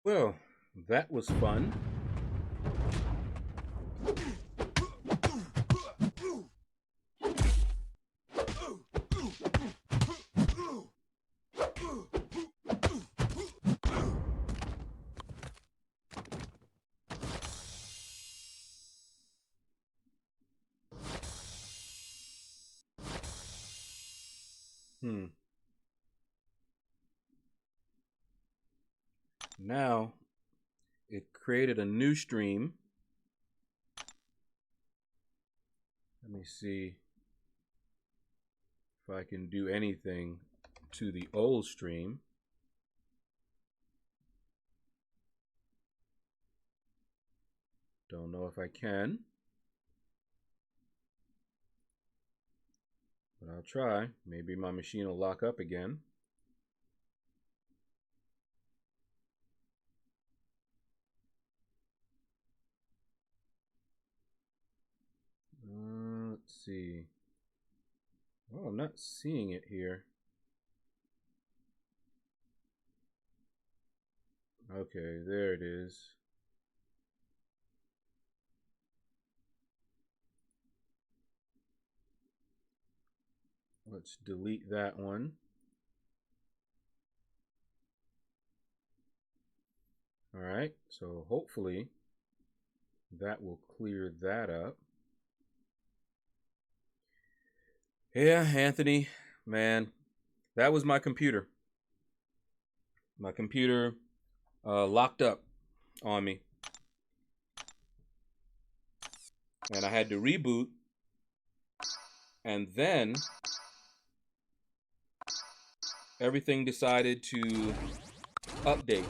Well, that was fun. Hmm. Now it created a new stream. Let me see if I can do anything to the old stream. Don't know if I can, but I'll try. Maybe my machine will lock up again. Let's see. Oh, I'm not seeing it here. Okay, there it is. Let's delete that one. All right, so hopefully that will clear that up. Yeah, Anthony, man, that was my computer. My computer locked up on me, and I had to reboot, and then everything decided to update.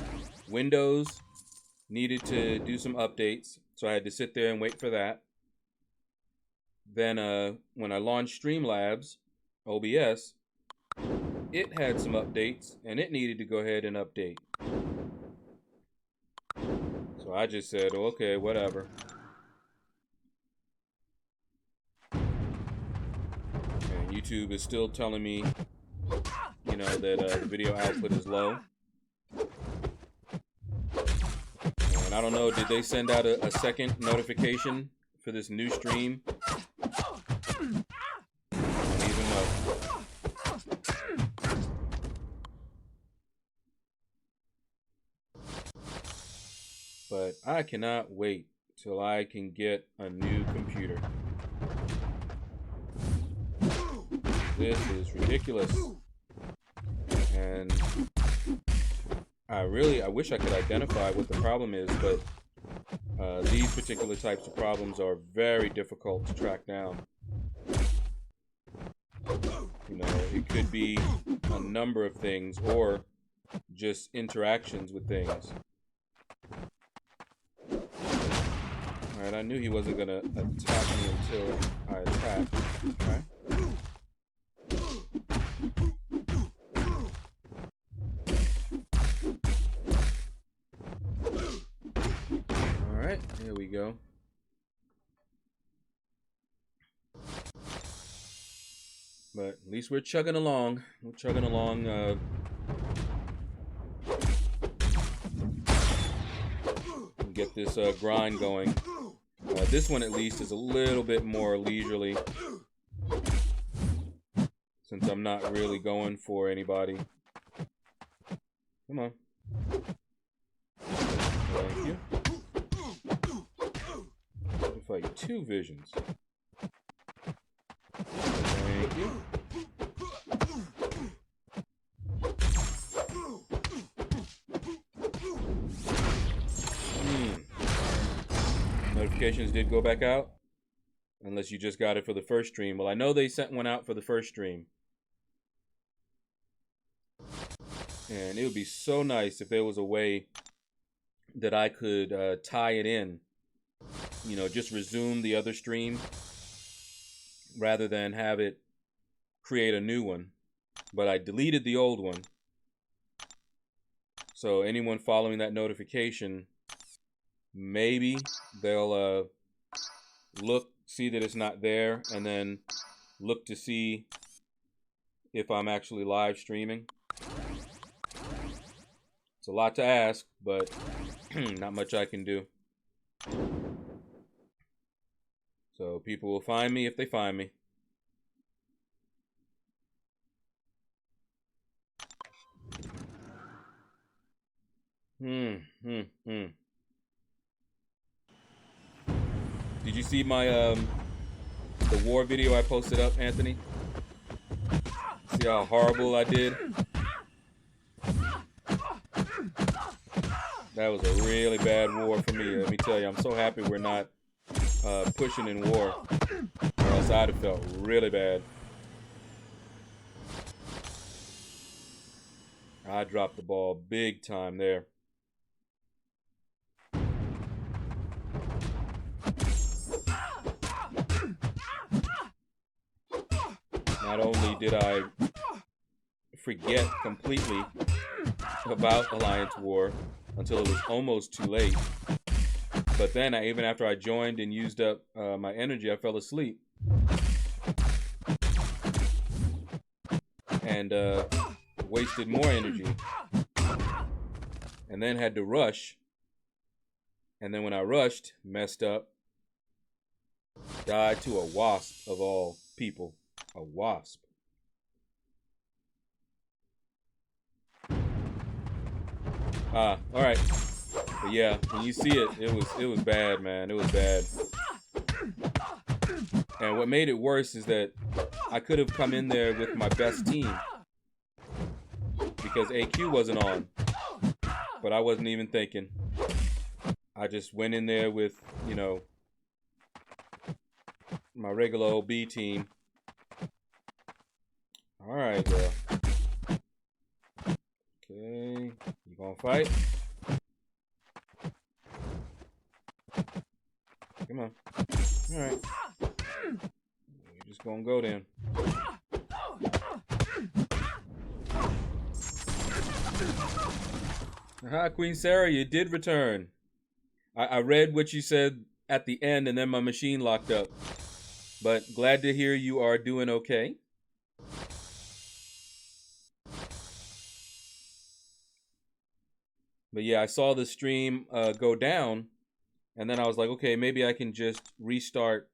Windows needed to do some updates, so I had to sit there and wait for that. Then, when I launched Streamlabs, OBS, it had some updates, and it needed to go ahead and update. So I just said, okay, whatever. And YouTube is still telling me, that the video output is low. And I don't know, did they send out a second notification for this new stream? I don't even know. But I cannot wait till I can get a new computer. This is ridiculous. And I wish I could identify what the problem is, but these particular types of problems are very difficult to track down. It could be a number of things or just interactions with things. Alright, I knew he wasn't going to attack me until I attacked. Okay. Alright, here we go. But at least we're chugging along. We're chugging along. Get this grind going. This one at least is a little bit more leisurely, since I'm not really going for anybody. Come on. Thank you. To fight two visions. Thank you. Notifications did go back out, unless you just got it for the first stream. Well, I know they sent one out for the first stream, and it would be so nice if there was a way that I could tie it in, just resume the other stream rather than have it create a new one. But I deleted the old one, so anyone following that notification, maybe they'll see that it's not there, and then look to see if I'm actually live streaming. It's a lot to ask, but not much I can do. So people will find me if they find me. Did you see my the war video I posted up, Anthony? See how horrible I did? That was a really bad war for me. Let me tell you, I'm so happy we're not pushing in war, or else I'd have felt really bad. I dropped the ball big time there. Not only did I forget completely about Alliance War until it was almost too late, but then even after I joined and used up my energy, I fell asleep. And wasted more energy. And then had to rush. And then when I rushed, messed up. Died to a wasp of all people. A wasp. All right. But yeah, when you see it, it was bad, man. It was bad. And what made it worse is that I could have come in there with my best team because AQ wasn't on. But I wasn't even thinking. I just went in there with, you know, my regular old B team. All right, girl. Okay, you gonna fight? Come on. All right. You're just gonna go then. Hi, Queen Sarah, you did return. I read what you said at the end and then my machine locked up. But glad to hear you are doing okay. But yeah, I saw the stream go down, and then I was like, okay, maybe I can just restart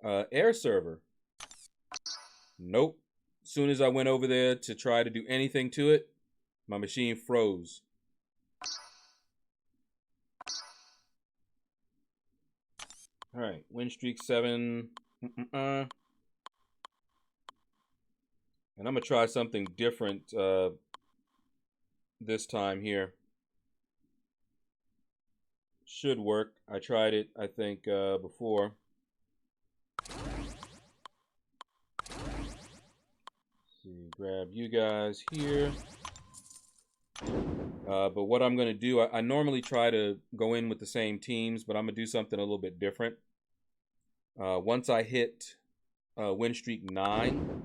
Air Server. Nope. As soon as I went over there to try to do anything to it, my machine froze. All right, win streak 7. And I'm gonna try something different this time here. Should work. I tried it, I think, before. Let's see, grab you guys here. But what I'm going to do, I normally try to go in with the same teams, but I'm going to do something a little bit different. Once I hit win streak 9,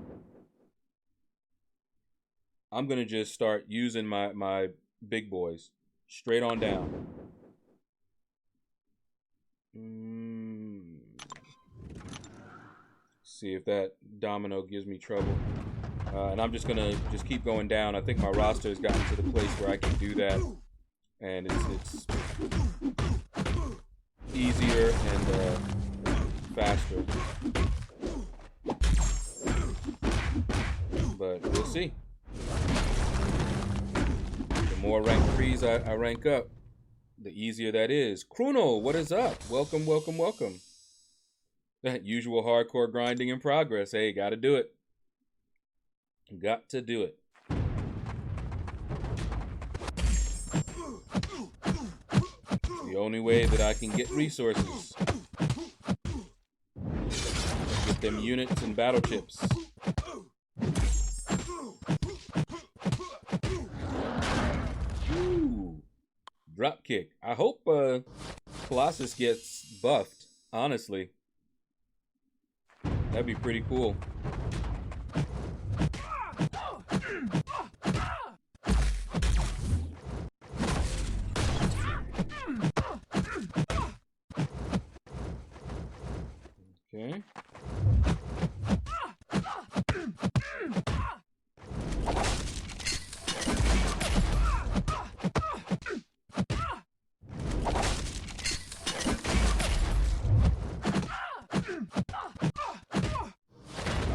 I'm going to just start using my big boys straight on down. See if that domino gives me trouble. And I'm just gonna keep going down. I think my roster has gotten to the place where I can do that, and it's easier and faster. But we'll see. The more rank 3s I rank up, the easier that is. Kruno, what is up? Welcome, welcome, welcome. That usual hardcore grinding in progress. Hey, gotta do it. Got to do it. The only way that I can get resources. Get them units and battle chips. Ooh. Drop kick. I hope Colossus gets buffed, honestly. That'd be pretty cool. Okay.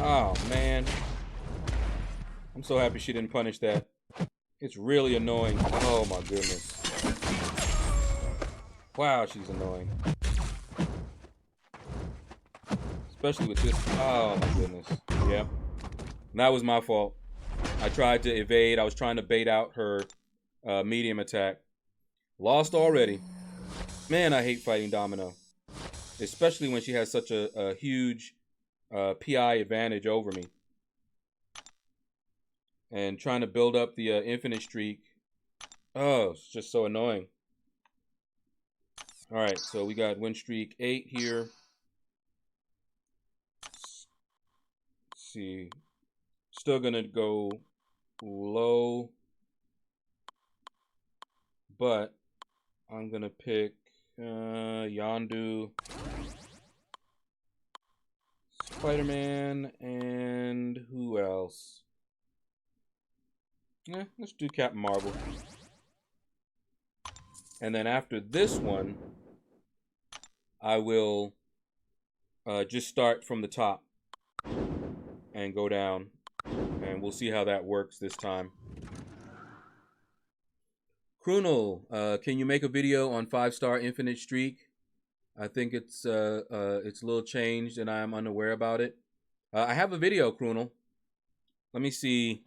Oh, man. I'm so happy she didn't punish that. It's really annoying. Oh, my goodness. Wow, she's annoying. Especially with this. Oh, my goodness. Yeah. That was my fault. I tried to evade. I was trying to bait out her medium attack. Lost already. Man, I hate fighting Domino. Especially when she has such a huge PI advantage over me. And trying to build up the infinite streak. Oh, it's just so annoying. Alright, so we got win streak 8 here. Let's see. Still gonna go low. But I'm gonna pick Yondu, Spider-Man, and who else? Yeah, let's do Captain Marvel. And then after this one, I will just start from the top and go down. And we'll see how that works this time. Krunel, can you make a video on 5-star Infinite Streak? I think it's a little changed and I'm unaware about it. I have a video, Krunel. Let me see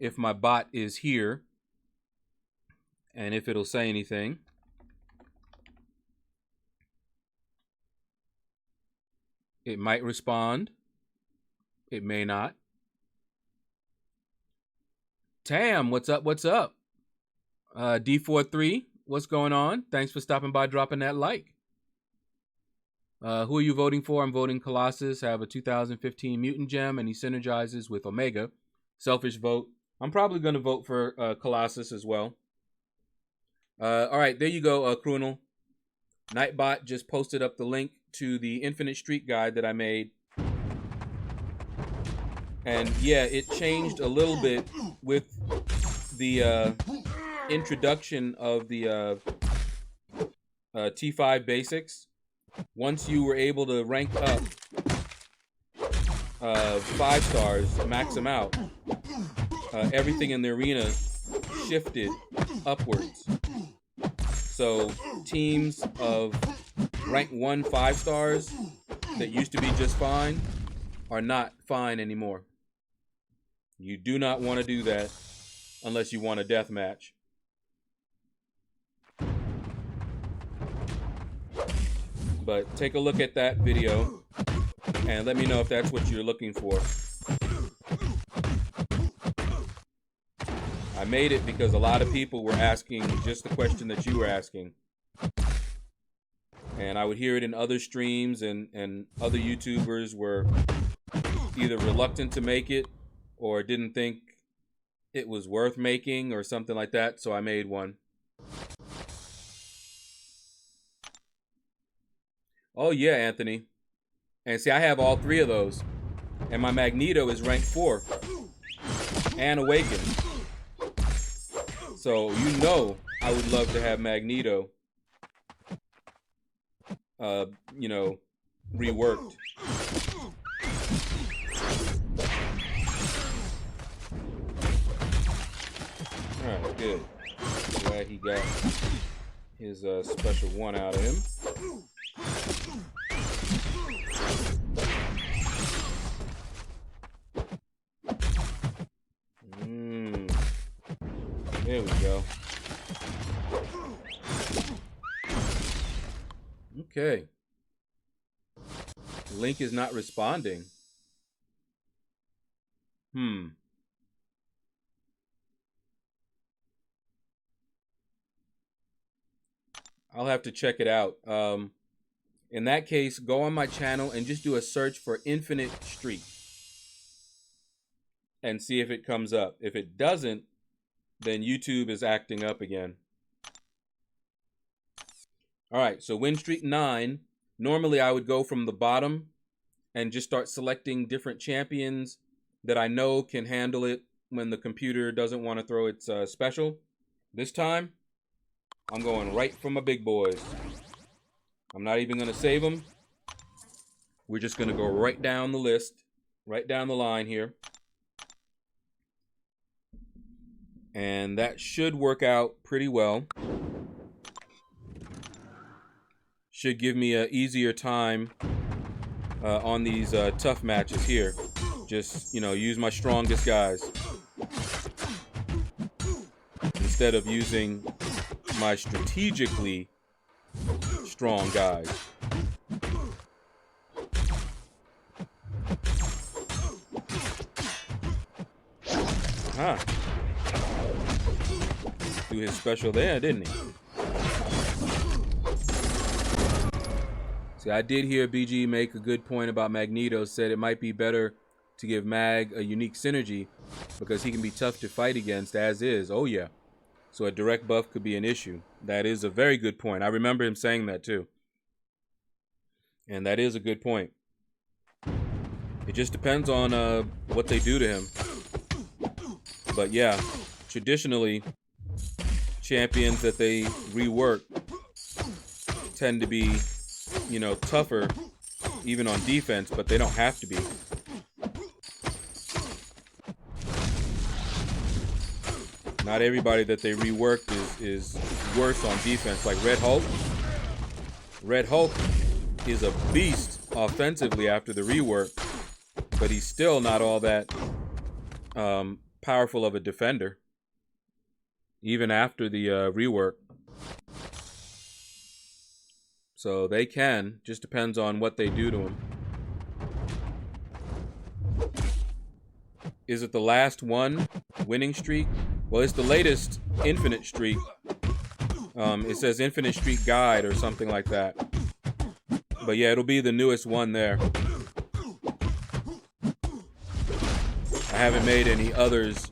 if my bot is here and if it'll say anything. It might respond. It may not. Tam, what's up? What's up? D43, what's going on? Thanks for stopping by, dropping that like. Who are you voting for? I'm voting Colossus. I have a 2015 Mutant Gem, and he synergizes with Omega. Selfish vote. I'm probably going to vote for Colossus as well. All right, there you go, Krunel. Nightbot just posted up the link to the Infinite Streak guide that I made. And yeah, it changed a little bit with the introduction of the T5 basics. Once you were able to rank up 5 stars, max them out, everything in the arena shifted upwards. So teams of rank 1 5 stars that used to be just fine are not fine anymore. You do not want to do that unless you want a death match. But take a look at that video and let me know if that's what you're looking for. I made it because a lot of people were asking just the question that you were asking. And I would hear it in other streams, and other YouTubers were either reluctant to make it or didn't think it was worth making or something like that, so I made one. Oh yeah, Anthony. And see, I have all 3 of those. And my Magneto is rank 4. And Awakened. So, you know, I would love to have Magneto, you know, reworked. Alright, good. Glad he got his special one out of him. There we go. Okay. Link is not responding. I'll have to check it out. In that case, go on my channel and just do a search for Infinite Streak and see if it comes up. If it doesn't, then YouTube is acting up again. All right, so win streak 9. Normally, I would go from the bottom and just start selecting different champions that I know can handle it when the computer doesn't want to throw its special. This time, I'm going right for my big boys. I'm not even going to save them. We're just going to go right down the list right down the line here. And that should work out pretty well. Should give me an easier time on these tough matches here. Just, use my strongest guys instead of using my strategically strong guys. Huh. Do his special there, didn't he? See, I did hear BG make a good point about Magneto. Said it might be better to give Mag a unique synergy because he can be tough to fight against as is. Oh, yeah. So a direct buff could be an issue. That is a very good point. I remember him saying that too. And that is a good point. It just depends on what they do to him. But yeah, traditionally, champions that they rework tend to be, tougher even on defense, but they don't have to be. Not everybody that they reworked is worse on defense. Like Red Hulk. Red Hulk is a beast offensively after the rework, but he's still not all that powerful of a defender, even after the rework. So they can. Just depends on what they do to him. Is it the last one winning streak? Well, it's the latest infinite streak. It says infinite streak guide or something like that. But yeah, it'll be the newest one there. I haven't made any others.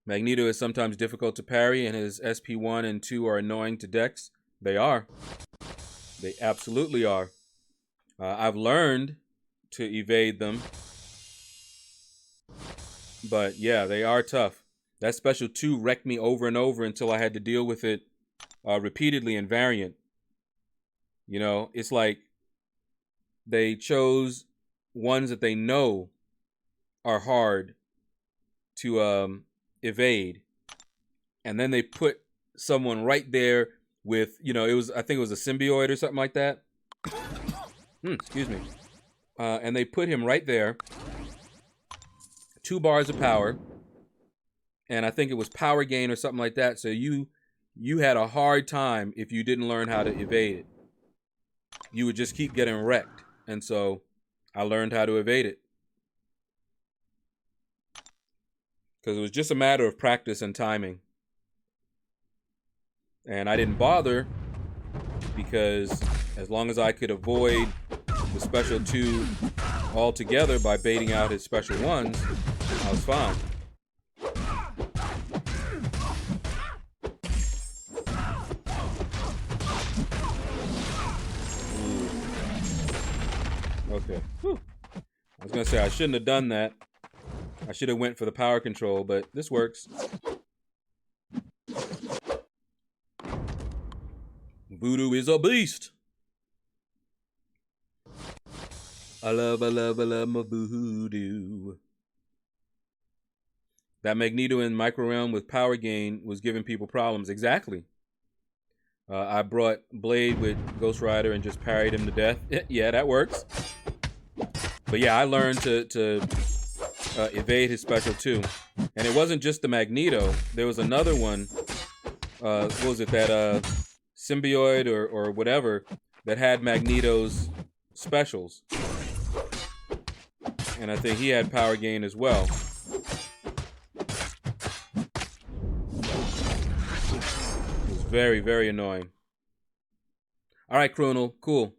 Magneto is sometimes difficult to parry, and his SP1 and 2 are annoying to Dex. They are. They absolutely are. I've learned to evade them. But yeah, they are tough. That special 2 wrecked me over and over until I had to deal with it repeatedly in variant. It's like they chose ones that they know are hard to evade, and then they put someone right there with, I think it was a symbiote or something like that. Excuse me. And they put him right there, 2 bars of power, and I think it was power gain or something like that. So you had a hard time if you didn't learn how to evade it. You would just keep getting wrecked, and so I learned how to evade it. Because it was just a matter of practice and timing. And I didn't bother because as long as I could avoid the special 2 altogether by baiting out his special 1s, I was fine. Ooh. Okay. Whew. I was going to say I shouldn't have done that. I should have went for the power control, but this works. Voodoo is a beast. I love my voodoo. That Magneto in Micro Realm with power gain was giving people problems. Exactly. I brought Blade with Ghost Rider and just parried him to death. Yeah, that works. But yeah, I learned to evade his special too. And it wasn't just the Magneto. There was another one. What was it? That symbiote or whatever that had Magneto's specials. And I think he had power gain as well. It was very, very annoying. All right, Chronal, cool.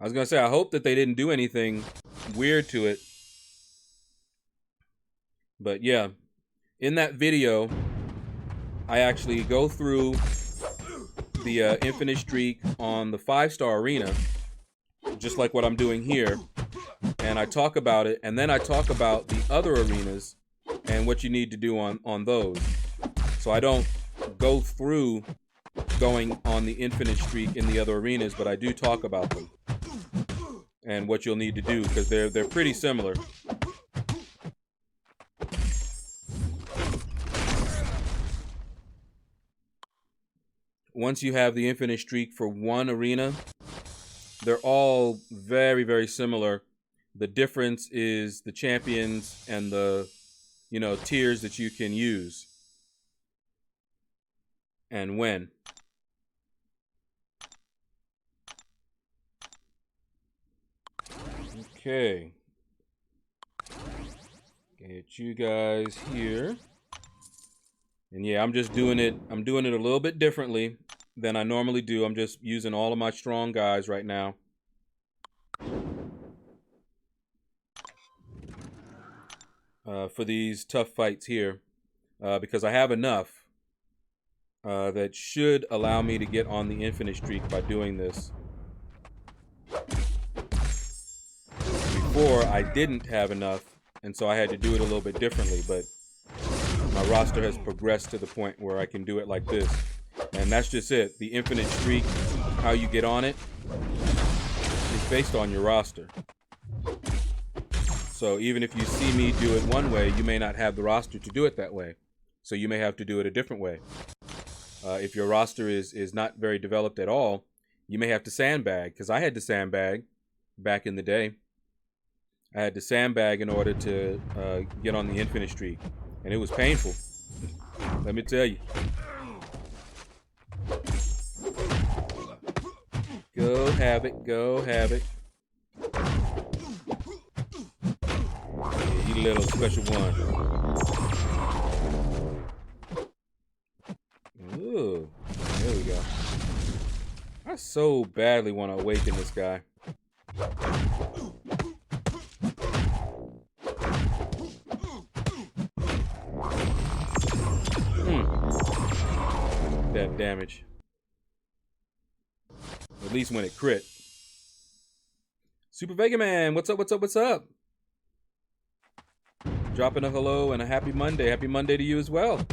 I was going to say, I hope that they didn't do anything weird to it. But yeah, in that video, I actually go through the infinite streak on the 5-star arena, just like what I'm doing here. And I talk about it, and then I talk about the other arenas and what you need to do on those. So I don't go through going on the infinite streak in the other arenas, but I do talk about them. and what you'll need to do, because they're pretty similar. Once you have the infinite streak for one arena, they're all very, very similar. The difference is the champions and the, tiers that you can use and when. Okay. Get you guys here. And yeah, I'm doing it a little bit differently than I normally do. I'm just using all of my strong guys right now. For these tough fights here, because I have enough that should allow me to get on the infinite streak by doing this. Before, I didn't have enough, and so I had to do it a little bit differently, but my roster has progressed to the point where I can do it like this. And that's just it. The infinite streak, how you get on it, is based on your roster. So even if you see me do it one way, you may not have the roster to do it that way. So you may have to do it a different way. If your roster is not very developed at all, you may have to sandbag, because I had to sandbag back in the day. I had to sandbag in order to get on the infinite streak, and it was painful. Let me tell you. Go Havoc, go Havoc. Yeah, you little special one. Ooh, there we go. I so badly want to awaken this guy. That damage. At least when it crit. Super Vega Man, what's up, what's up, what's up? Dropping a hello and a happy Monday. Happy Monday to you as well.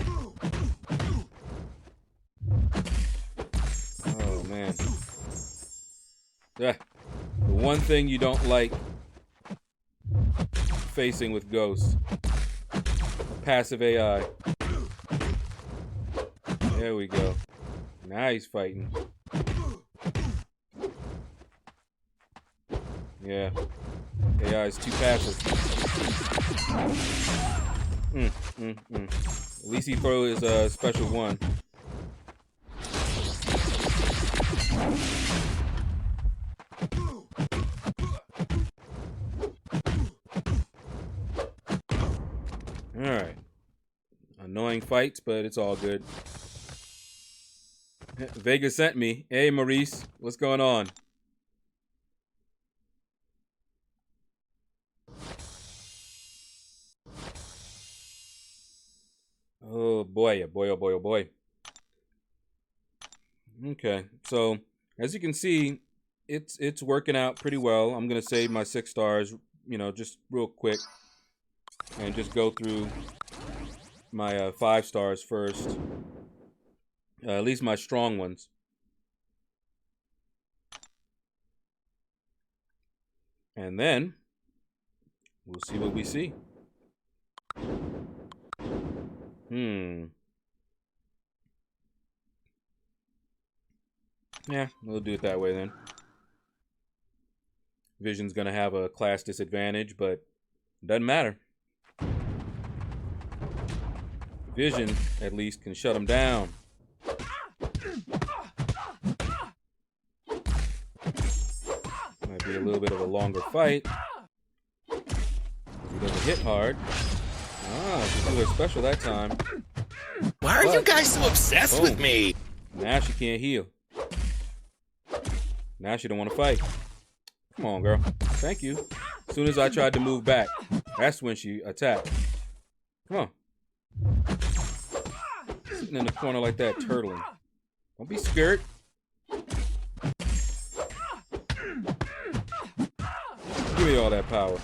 Oh, man. The one thing you don't like facing with ghosts. Passive AI. There we go. Now he's fighting. Yeah. AI is too passive. At least he throw his special one. Alright. Annoying fights, but it's all good. Vega sent me. Hey, Maurice. What's going on? Oh, boy. Oh, boy. Oh, boy. Oh, boy. Okay. So, as you can see, it's working out pretty well. I'm going to save my 6 stars, just real quick. And just go through my 5 stars first. At least my strong ones. And then we'll see what we see. Yeah, we'll do it that way then. Vision's gonna have a class disadvantage, but doesn't matter. Vision, at least, can shut him down. Might be a little bit of a longer fight. He doesn't hit hard. Ah, she threw her special that time. Why are you guys so obsessed with me? Now she can't heal. Now she don't want to fight. Come on, girl. Thank you. As soon as I tried to move back, that's when she attacked. Come on. Sitting in the corner like that, turtling. Don't be scared. Give me all that power.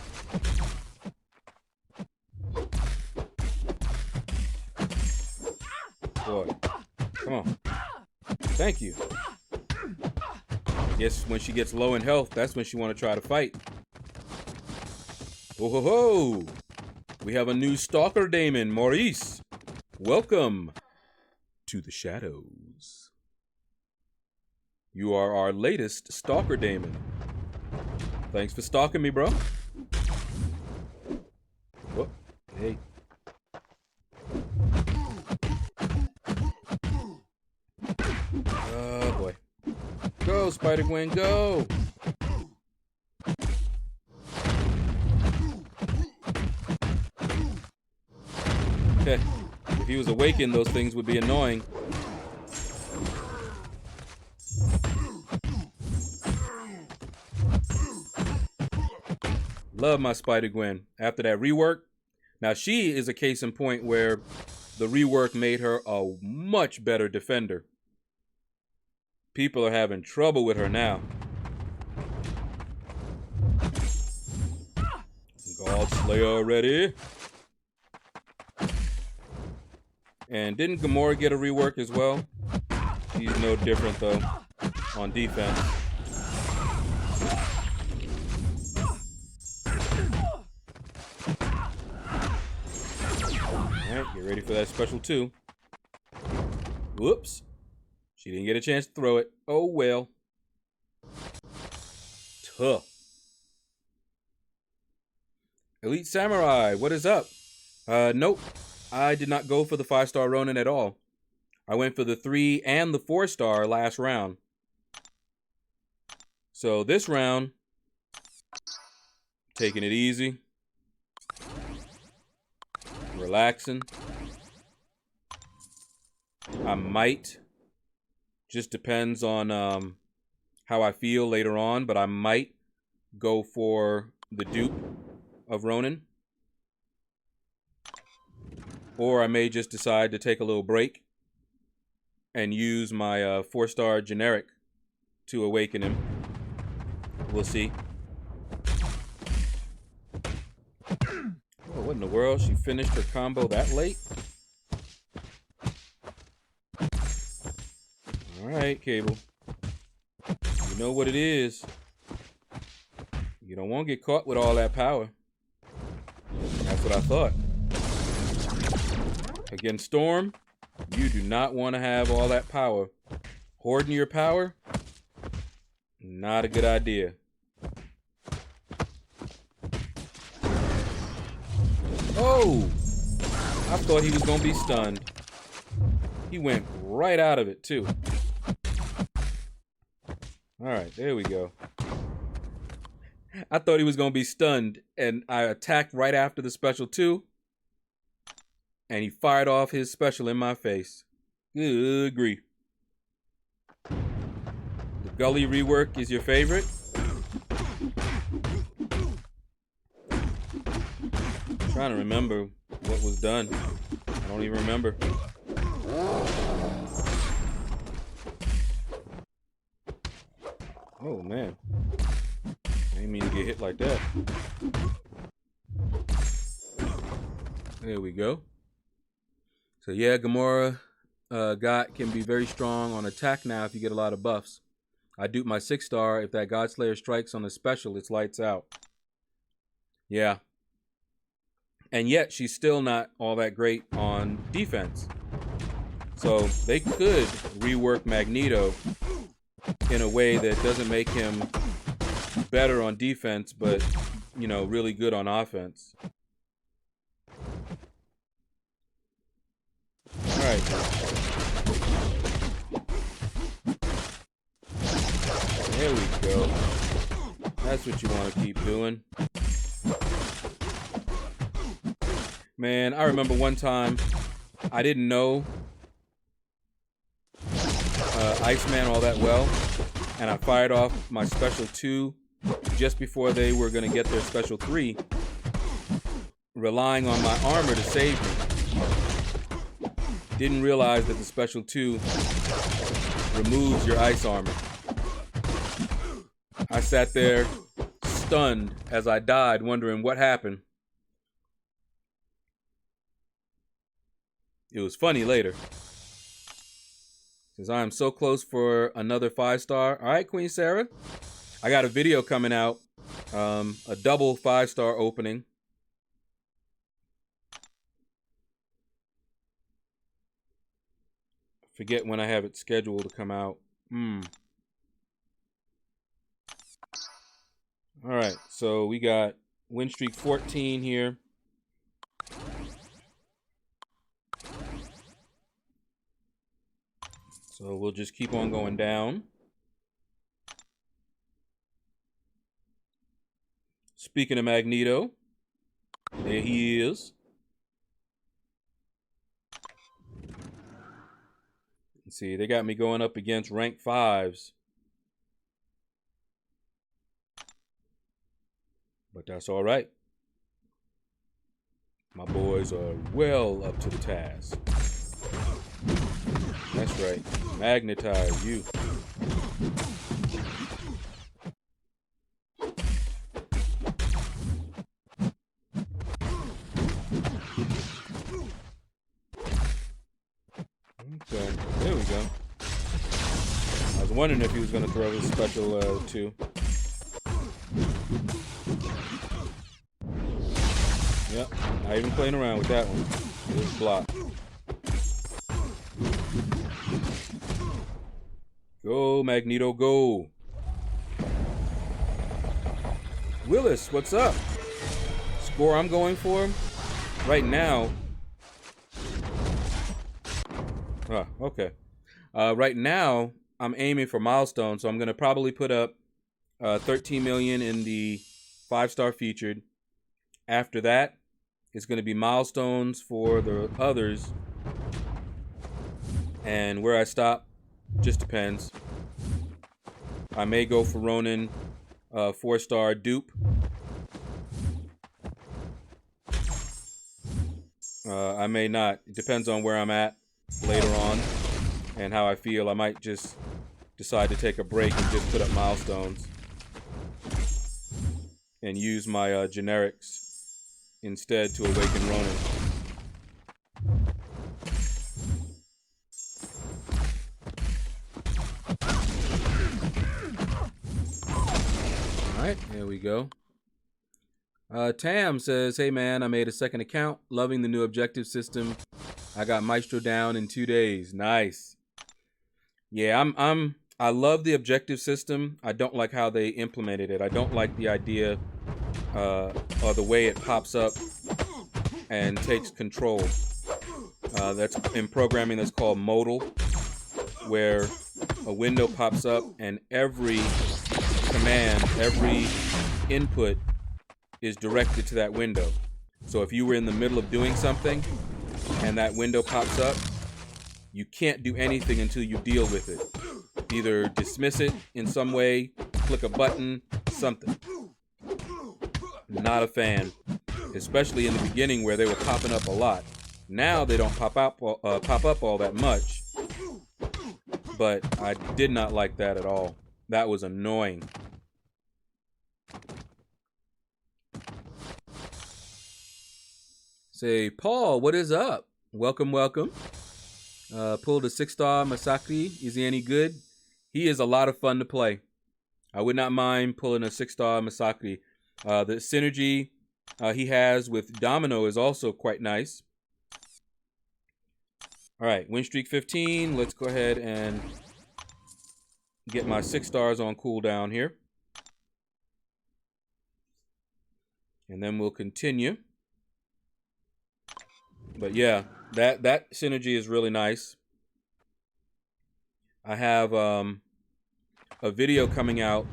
Boy. Come on. Thank you. Guess when she gets low in health, that's when she want to try to fight. Oh ho ho! We have a new stalker daemon, Maurice. Welcome to the shadows. You are our latest stalker daemon. Thanks for stalking me, bro. Whoop. Hey. Oh boy. Go, Spider-Gwen, go! Okay. If he was awakened, those things would be annoying. Love my Spider-Gwen. After that rework, now she is a case in point where the rework made her a much better defender. People are having trouble with her now. God Slayer already. And didn't Gamora get a rework as well? She's no different though on defense. Alright, get ready for that special 2. Whoops. She didn't get a chance to throw it. Oh well. Tough. Elite Samurai, what is up? Nope. I did not go for the 5-star Ronin at all. I went for the 3 and the 4-star last round. So this round, taking it easy. Relaxing. I might. Just depends on how I feel later on, but I might go for the dupe of Ronin. Or I may just decide to take a little break and use my 4-star generic to awaken him. We'll see. Oh, what in the world? She finished her combo that late? Alright, Cable. You know what it is. You don't want to get caught with all that power. That's what I thought. Against Storm, you do not want to have all that power. Hoarding your power, not a good idea. Oh! I thought he was going to be stunned. He went right out of it, too. Alright, there we go. I thought he was going to be stunned, and I attacked right after the special 2. And he fired off his special in my face. Good grief. The Gully rework is your favorite? I'm trying to remember what was done. I don't even remember. Oh, man. I didn't mean to get hit like that. There we go. So yeah, Gamora can be very strong on attack now if you get a lot of buffs. I dupe my 6-star. If that God Slayer strikes on the special, it's lights out. Yeah. And yet, she's still not all that great on defense. So they could rework Magneto in a way that doesn't make him better on defense, but, you know, really good on offense. All right. There we go. That's what you want to keep doing. Man, I remember one time I didn't know Iceman all that well, and I fired off my special 2 just before they were going to get their special 3, relying on my armor to save me. Didn't realize that the special 2 removes your ice armor. I sat there stunned as I died, wondering what happened. It was funny later. Says, I am so close for another 5-star. All right, Queen Sarah. I got a video coming out. A double 5-star opening. Forget when I have it scheduled to come out. All right, so we got win streak 14 here. So we'll just keep on going down. Speaking of Magneto, there he is. Let's see, they got me going up against rank 5s. But that's all right. My boys are well up to the task. That's right. Magnetize you. Okay, there we go. I was wondering if he was going to throw his special too. Yep, not even playing around with that one. Just block. Go, Magneto, go. Willis, what's up? Score I'm going for right now. Okay. Right now, I'm aiming for milestones, so I'm going to probably put up 13 million in the 5-star featured. After that, it's going to be milestones for the others. And where I stop just depends. I may go for Ronin 4-star dupe. I may not. It depends on where I'm at later on and how I feel. I might just decide to take a break and just put up milestones and use my generics instead to awaken Ronin. All right, there we go. Tam says, hey man, I made a second account. Loving the new objective system. I got Maestro down in 2 days. Nice. Yeah, I love the objective system. I don't like how they implemented it. I don't like the idea or the way it pops up and takes control. That's in programming that's called modal, where a window pops up and every command, every input is directed to that window. So if you were in the middle of doing something and that window pops up, you can't do anything until you deal with it. Either dismiss it in some way, click a button, something. Not a fan, especially in the beginning where they were popping up a lot. Now they don't pop up all that much, but I did not like that at all. That was annoying. Say, Paul, what is up? Welcome, welcome. Pulled a 6-star Masaki. Is he any good? He is a lot of fun to play. I would not mind pulling a 6-star Masaki. The synergy he has with Domino is also quite nice. All right, win streak 15. Let's go ahead and get my 6 stars on cooldown here. And then we'll continue. But yeah, that synergy is really nice. I have a video coming out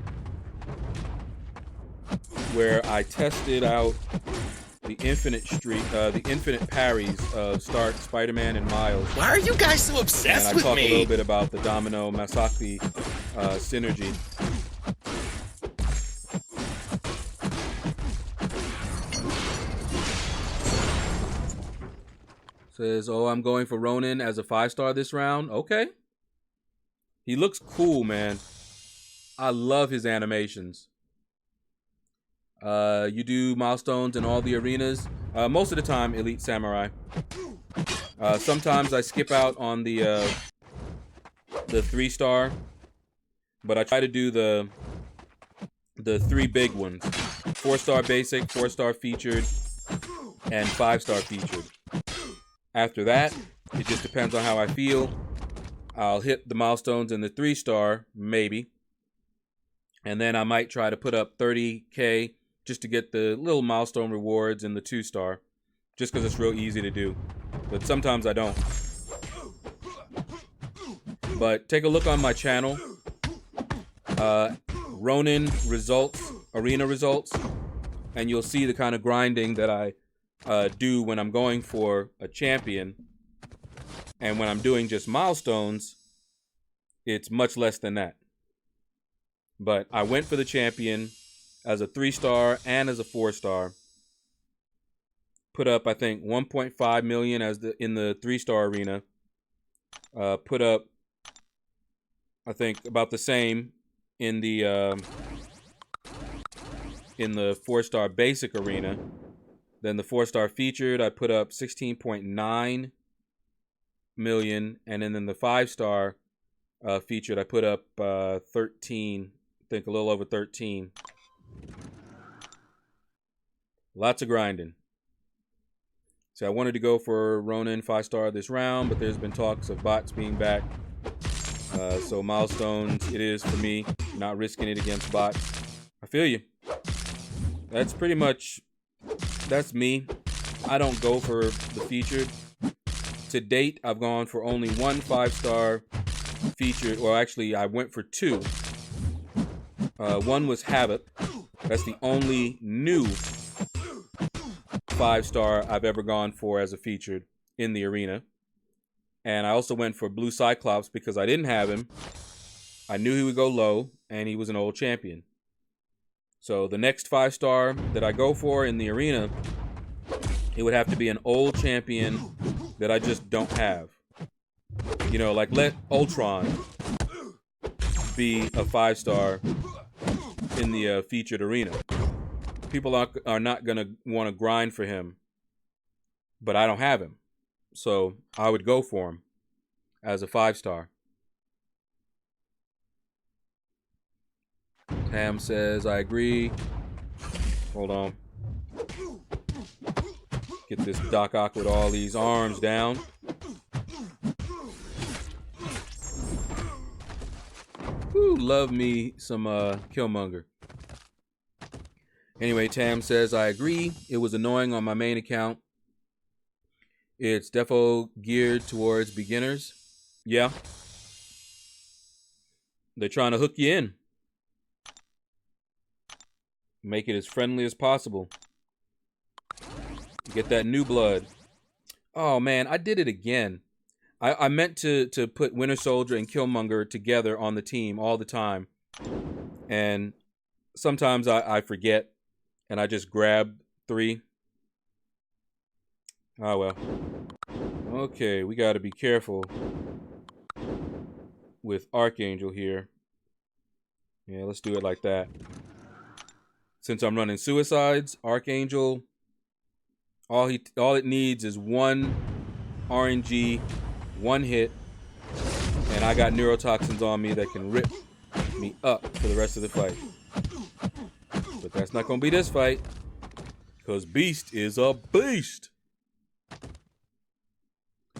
where I tested out the infinite parries of Stark, Spider-Man, and Miles. Why are you guys so obsessed with me? And I talk a little bit about the Domino Masaki synergy. Says, oh, I'm going for Ronin as a 5-star this round. Okay. He looks cool, man. I love his animations. You do milestones in all the arenas. Most of the time, Elite Samurai. Sometimes I skip out on the the 3-star, but I try to do the 3 big ones: 4-star basic, 4-star featured, and 5-star featured. After that, it just depends on how I feel. I'll hit the milestones in the 3-star, maybe. And then I might try to put up 30K just to get the little milestone rewards in the 2-star, just because it's real easy to do. But sometimes I don't. But take a look on my channel. Ronin results, arena results, and you'll see the kind of grinding that I do when I'm going for a champion. And when I'm doing just milestones, it's much less than that. But I went for the champion as a 3-star and as a 4-star. Put up, I think, 1.5 million in the 3-star arena. Put up, I think, about the same in the 4-star basic arena. Then the 4-star featured, I put up 16.9 million, and then in the 5-star featured, I put up 13. I think a little over 13. Lots of grinding. So I wanted to go for Ronin 5-star this round, but there's been talks of bots being back. So milestones, it is for me, not risking it against bots. I feel you. That's pretty much, that's me. I don't go for the featured. To date, I've gone for only 1 5-star featured. Well, actually, I went for 2. One was Habit. That's the only new 5-star I've ever gone for as a featured in the arena. And I also went for Blue Cyclops because I didn't have him. I knew he would go low, and he was an old champion. So the next 5-star that I go for in the arena, it would have to be an old champion that I just don't have. You know, like let Ultron be a 5-star in the featured arena. People are not going to want to grind for him, but I don't have him. So I would go for him as a 5-star. Tam says, I agree. Hold on. Get this Doc Ock with all these arms down. Woo, love me some Killmonger. Anyway, Tam says, I agree. It was annoying on my main account. It's defo geared towards beginners. Yeah. They're trying to hook you in. Make it as friendly as possible. Get that new blood. Oh, man, I did it again. I meant to put Winter Soldier and Killmonger together on the team all the time. And sometimes I forget, and I just grab 3. Oh, well. Okay, we got to be careful with Archangel here. Yeah, let's do it like that. Since I'm running suicides, Archangel, all it needs is 1 RNG, 1 hit, and I got neurotoxins on me that can rip me up for the rest of the fight. But that's not going to be this fight, because Beast is a beast.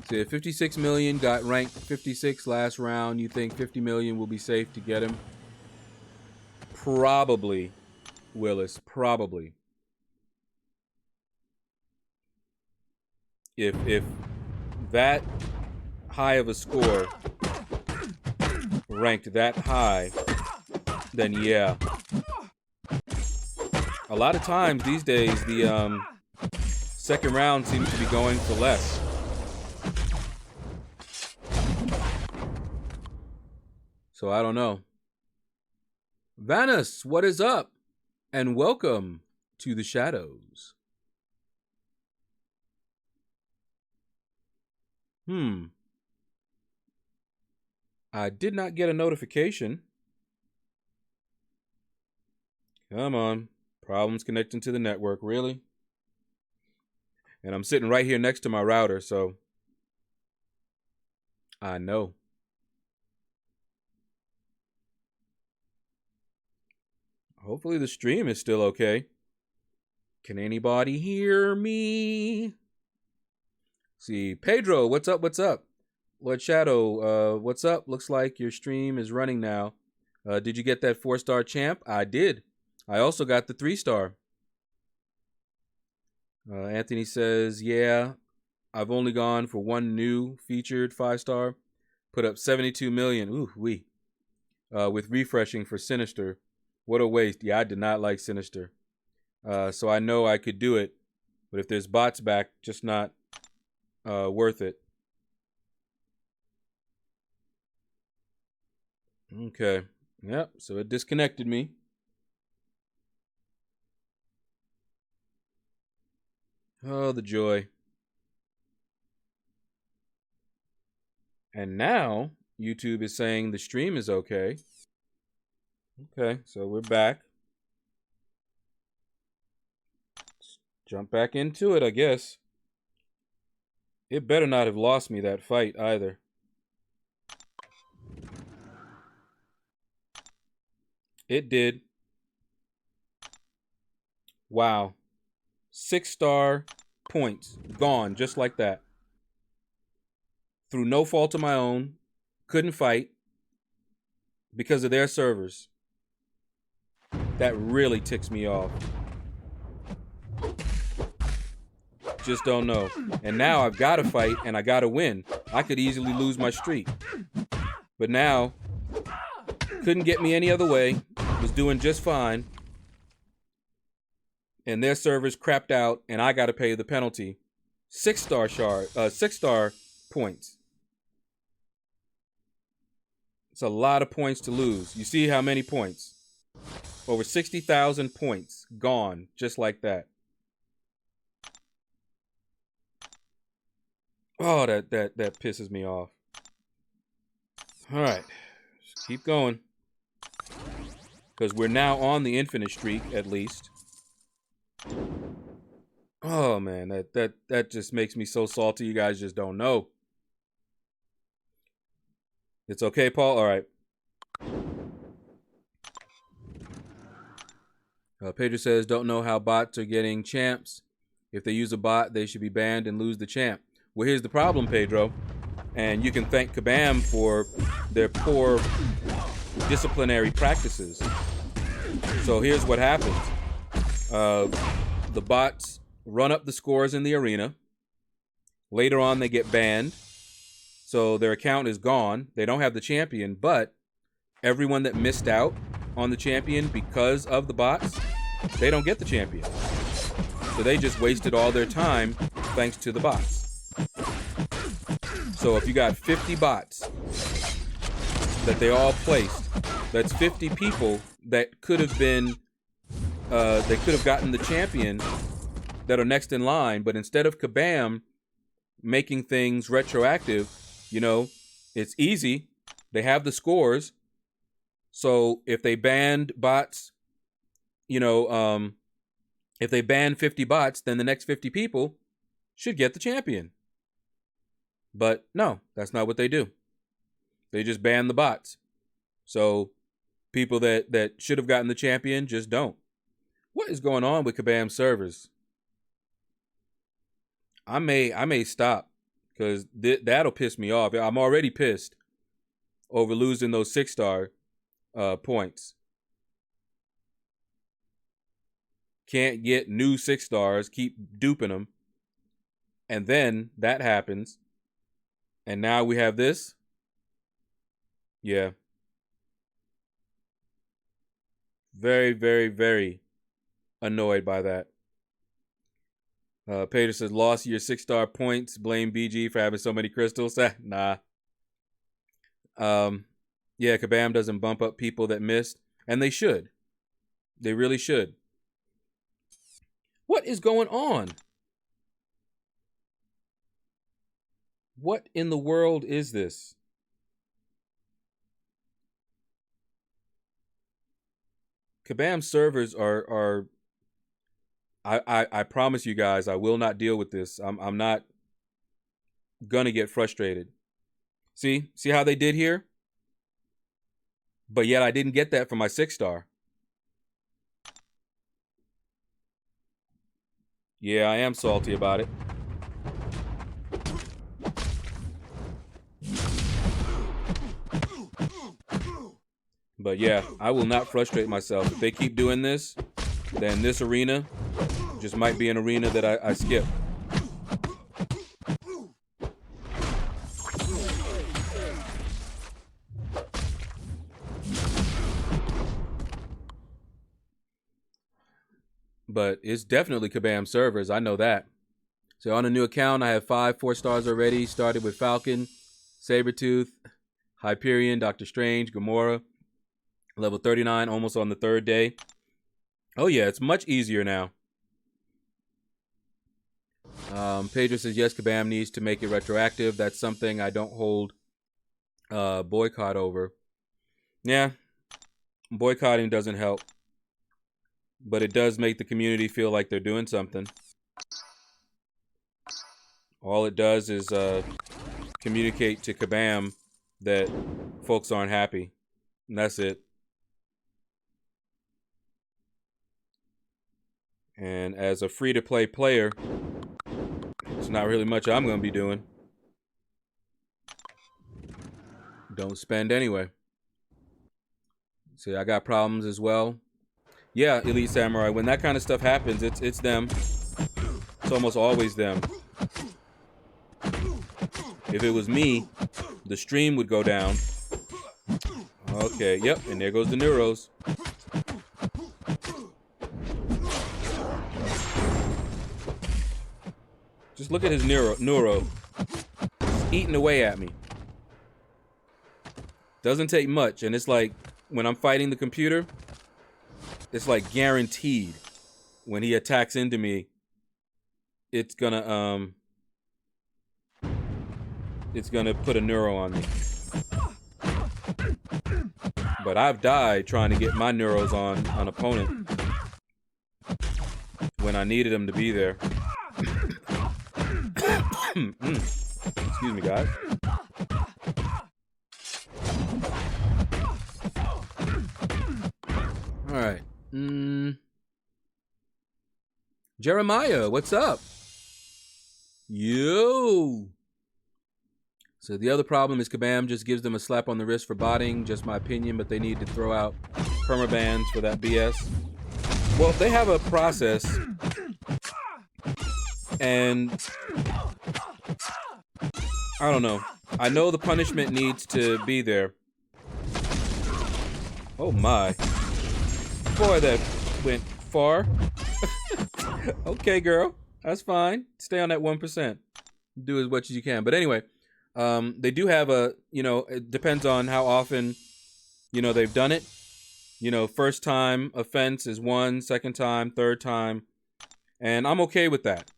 So 56 million, got ranked 56 last round. You think 50 million will be safe to get him? Probably, Willis, probably. If that high of a score ranked that high, then yeah. A lot of times these days, the second round seems to be going for less. So I don't know. Vanus, what is up? And welcome to the shadows. I did not get a notification. Come on. Problems connecting to the network, really? And I'm sitting right here next to my router, so I know. Hopefully the stream is still okay. Can anybody hear me? See, Pedro, what's up? What's up? Lord Shadow, what's up? Looks like your stream is running now. Did you get that 4-star champ? I did. I also got the 3-star. Anthony says, yeah, I've only gone for one new featured 5-star. Put up 72 million. Ooh, with refreshing for Sinister. What a waste. Yeah, I did not like Sinister. So I know I could do it. But if there's bots back, just not worth it. Okay. Yep. So it disconnected me. Oh, the joy. And now YouTube is saying the stream is okay. Okay, so we're back. Let's jump back into it, I guess. It better not have lost me that fight either. It did. Wow. 6-star points gone just like that. Through no fault of my own. Couldn't fight because of their servers. That really ticks me off. Just don't know. And now I've got to fight and I got to win. I could easily lose my streak. But now, couldn't get me any other way. Was doing just fine. And their servers crapped out and I got to pay the penalty. 6-star points. It's a lot of points to lose. You see how many points? Over 60,000 points gone just like that. Oh, that pisses me off. All right, just keep going. Because we're now on the infinite streak, at least. Oh man, that just makes me so salty. You guys just don't know. It's okay, Paul. All right. Pedro says, don't know how bots are getting champs. If they use a bot, they should be banned and lose the champ. Well, here's the problem, Pedro. And you can thank Kabam for their poor disciplinary practices. So here's what happens. The bots run up the scores in the arena. Later on, they get banned. So their account is gone. They don't have the champion, but everyone that missed out on the champion because of the bots, they don't get the champion. So they just wasted all their time thanks to the bots. So if you got 50 bots that they all placed, that's 50 people that could have been, they could have gotten the champion that are next in line, but instead of Kabam making things retroactive, you know, it's easy. They have the scores. So if they banned bots, you know, if they ban 50 bots, then the next 50 people should get the champion. But no, that's not what they do. They just ban the bots. So people that should have gotten the champion just don't. What is going on with Kabam servers? I may stop because that'll piss me off. I'm already pissed over losing those 6-star points. Can't get new 6-stars, keep duping them. And then that happens. And now we have this. Yeah. Very, very, very annoyed by that. Peter says, lost your 6-star points. Blame BG for having so many crystals. Nah. Yeah, Kabam doesn't bump up people that missed. And they should. They really should. What is going on? What in the world is this? Kabam servers are I promise you guys, I will not deal with this. I'm not gonna get frustrated. See how they did here? But yet I didn't get that for my 6-star. Yeah, I am salty about it. But yeah, I will not frustrate myself. If they keep doing this, then this arena just might be an arena that I skip. But it's definitely Kabam servers. I know that. So on a new account, I have 5 4-stars already. Started with Falcon, Sabretooth, Hyperion, Doctor Strange, Gamora. Level 39, almost on the 3rd day. Oh yeah, it's much easier now. Pedro says, yes, Kabam needs to make it retroactive. That's something I don't hold boycott over. Yeah, boycotting doesn't help. But it does make the community feel like they're doing something. All it does is communicate to Kabam that folks aren't happy. And that's it. And as a free-to-play player, it's not really much I'm going to be doing. Don't spend anyway. See, I got problems as well. Yeah, Elite Samurai, when that kind of stuff happens, it's them. It's almost always them. If it was me, the stream would go down. Okay, yep, and there goes the Neuros. Just look at his Neuro. He's eating away at me. Doesn't take much, and it's like, when I'm fighting the computer, it's like guaranteed when he attacks into me, it's gonna put a Neuro on me. But I've died trying to get my Neuros on an opponent when I needed them to be there. Excuse me, guys. All right. Jeremiah, what's up? Yo. So the other problem is Kabam just gives them a slap on the wrist for botting. Just my opinion, but they need to throw out permabans for that BS. Well, if they have a process and I don't know. I know the punishment needs to be there. Oh my. Boy, that went far. Okay, girl. That's fine. Stay on that 1%. Do as much as you can. But anyway, they do have a, it depends on how often, they've done it. First time offense is 1, second time, third time. And I'm okay with that.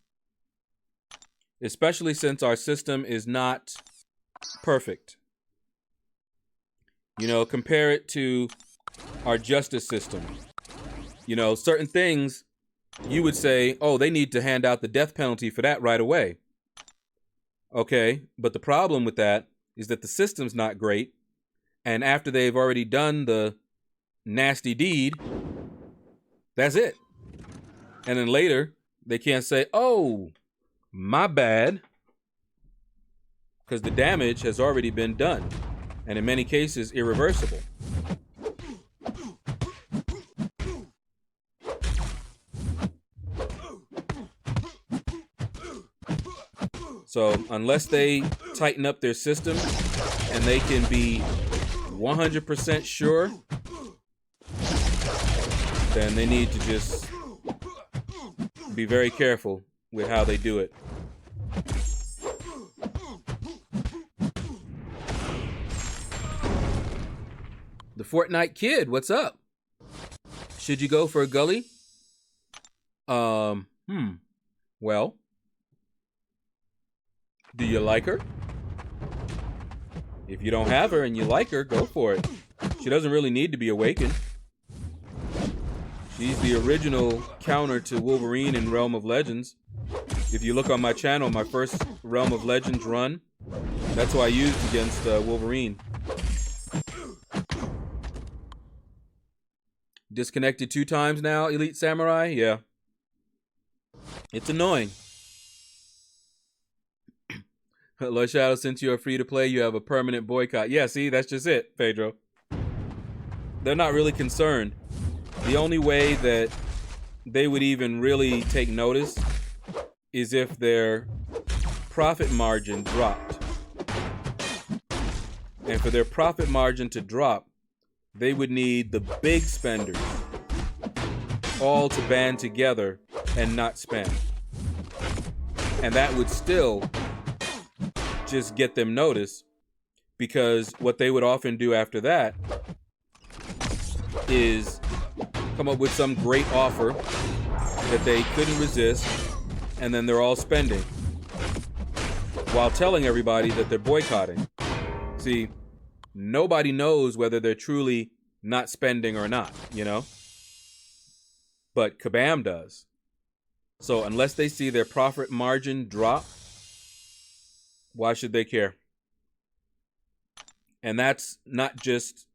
Especially since our system is not perfect. Compare it to our justice system. Certain things you would say, oh, they need to hand out the death penalty for that right away. Okay, but the problem with that is that the system's not great. And after they've already done the nasty deed, that's it. And then later, they can't say, oh, my bad, because the damage has already been done, and in many cases, irreversible. So unless they tighten up their system and they can be 100% sure, then they need to just be very careful with how they do it. The Fortnite Kid, what's up? Should you go for a gully? Well, do you like her? If you don't have her and you like her, go for it. She doesn't really need to be awakened. She's the original counter to Wolverine in Realm of Legends. If you look on my channel, my first Realm of Legends run, that's what I used against Wolverine. Disconnected 2 times now, Elite Samurai? Yeah. It's annoying. Lord Shadow, since you are free to play, you have a permanent boycott. Yeah, see, that's just it, Pedro. They're not really concerned. The only way that they would even really take notice is if their profit margin dropped. And for their profit margin to drop, they would need the big spenders all to band together and not spend. And that would still just get them notice, because what they would often do after that is come up with some great offer that they couldn't resist, and then they're all spending while telling everybody that they're boycotting. See, nobody knows whether they're truly not spending or not, you know? But Kabam does. So unless they see their profit margin drop, why should they care? And that's not just,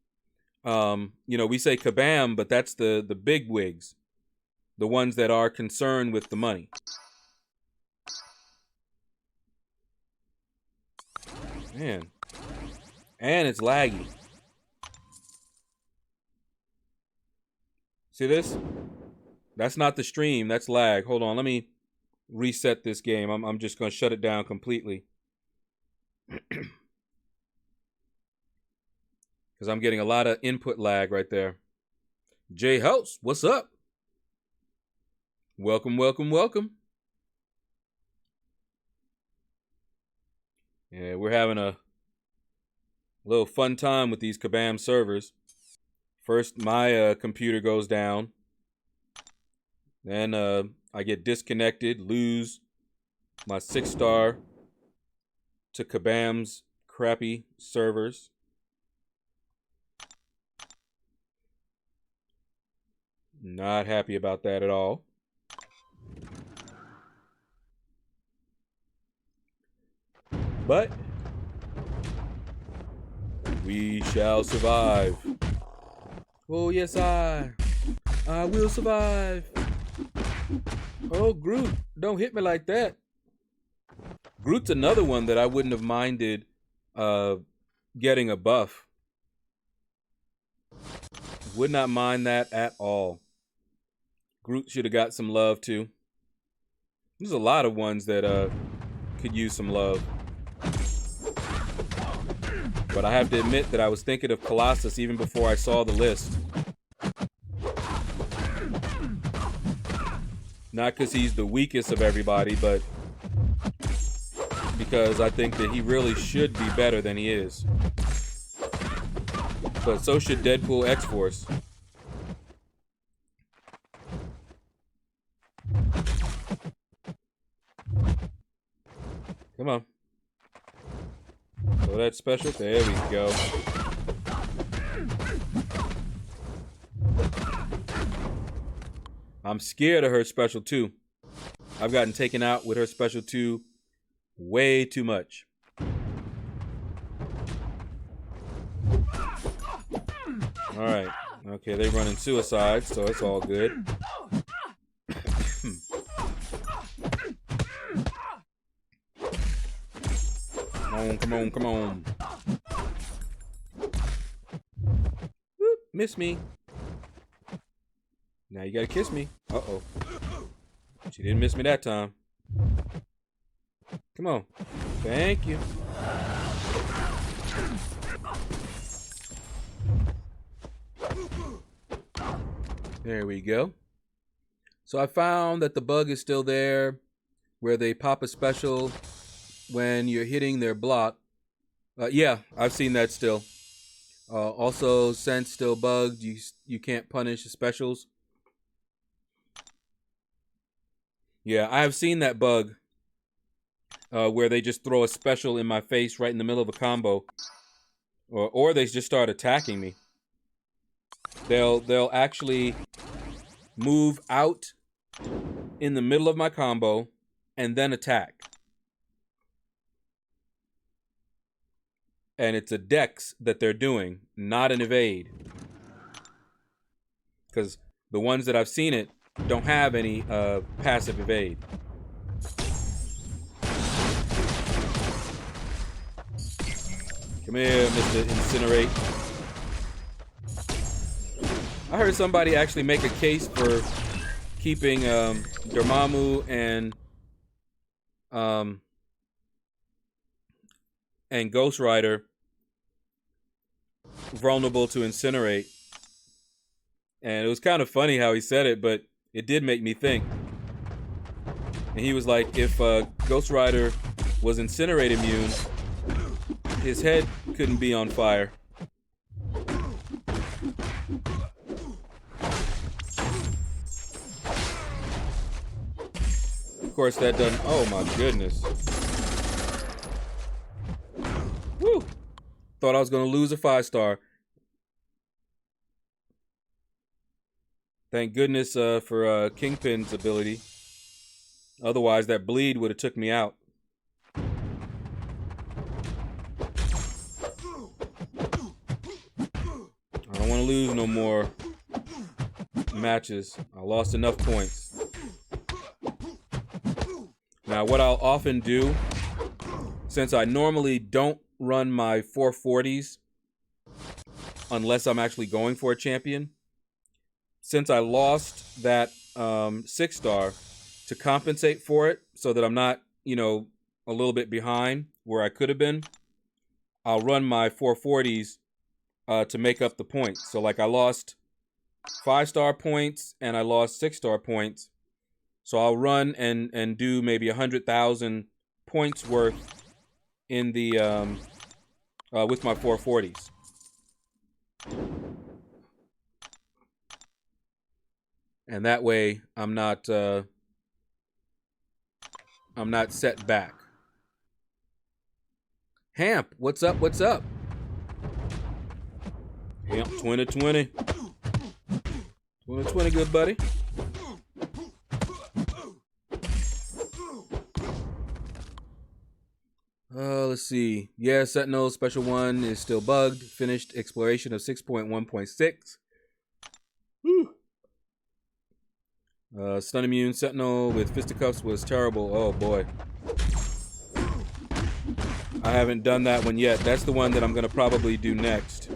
we say Kabam, but that's the big wigs, the ones that are concerned with the money. Man. And it's laggy. See this? That's not the stream, that's lag. Hold on, let me reset this game. I'm just going to shut it down completely. Because I'm getting a lot of input lag right there. Jay House, what's up? Welcome, welcome, welcome. Yeah, we're having a little fun time with these Kabam servers. First, my computer goes down. Then I get disconnected, lose my 6-star to Kabam's crappy servers. Not happy about that at all. But we shall survive. Oh, yes, I will survive. Oh, Groot, don't hit me like that. Groot's another one that I wouldn't have minded getting a buff. Would not mind that at all. Groot should have got some love too. There's a lot of ones that could use some love. But I have to admit that I was thinking of Colossus even before I saw the list. Not because he's the weakest of everybody, but because I think that he really should be better than he is. But so should Deadpool X-Force. Come on. So that's special. There we go. I'm scared of her special 2. I've gotten taken out with her special 2 way too much. Alright. Okay, they're running suicide, so it's all good. Come on, come on, come on. Whoop, miss me. Now you gotta kiss me. Uh-oh. She didn't miss me that time. Come on. Thank you. There we go. So I found that the bug is still there, where they pop a special when you're hitting their block. Yeah, I've seen that still. Also, Sense still bugged. You can't punish the specials. Yeah, I have seen that bug where they just throw a special in my face right in the middle of a combo, or they just start attacking me. They'll actually move out in the middle of my combo and then attack. And it's a dex that they're doing, not an evade. Because the ones that I've seen it, don't have any passive evade. Come here, Mr. Incinerate. I heard somebody actually make a case for keeping Dormammu and Ghost Rider vulnerable to Incinerate. And it was kind of funny how he said it, but it did make me think. And he was like, if Ghost Rider was Incinerate immune, his head couldn't be on fire. Of course, that doesn't. Oh my goodness. Woo! Thought I was going to lose a 5-star. Thank goodness for Kingpin's ability. Otherwise, that bleed would have took me out. I don't want to lose no more matches. I lost enough points. Now, what I'll often do, since I normally don't run my 440s unless I'm actually going for a champion, since I lost that 6-star, to compensate for it so that I'm not, you know, a little bit behind where I could have been, I'll run my 440s to make up the points. So like I lost 5-star points and I lost 6-star points. So I'll run and do maybe 100,000 points worth in the with my 440s. And that way I'm not set back. Hamp, what's up? What's up? Hamp 2020. 2020, good buddy. Let's see. Yeah, Sentinel Special 1 is still bugged. Finished exploration of 6.1.6. Stun Immune Sentinel with Fisticuffs was terrible. Oh boy. I haven't done that one yet. That's the one that I'm going to probably do next.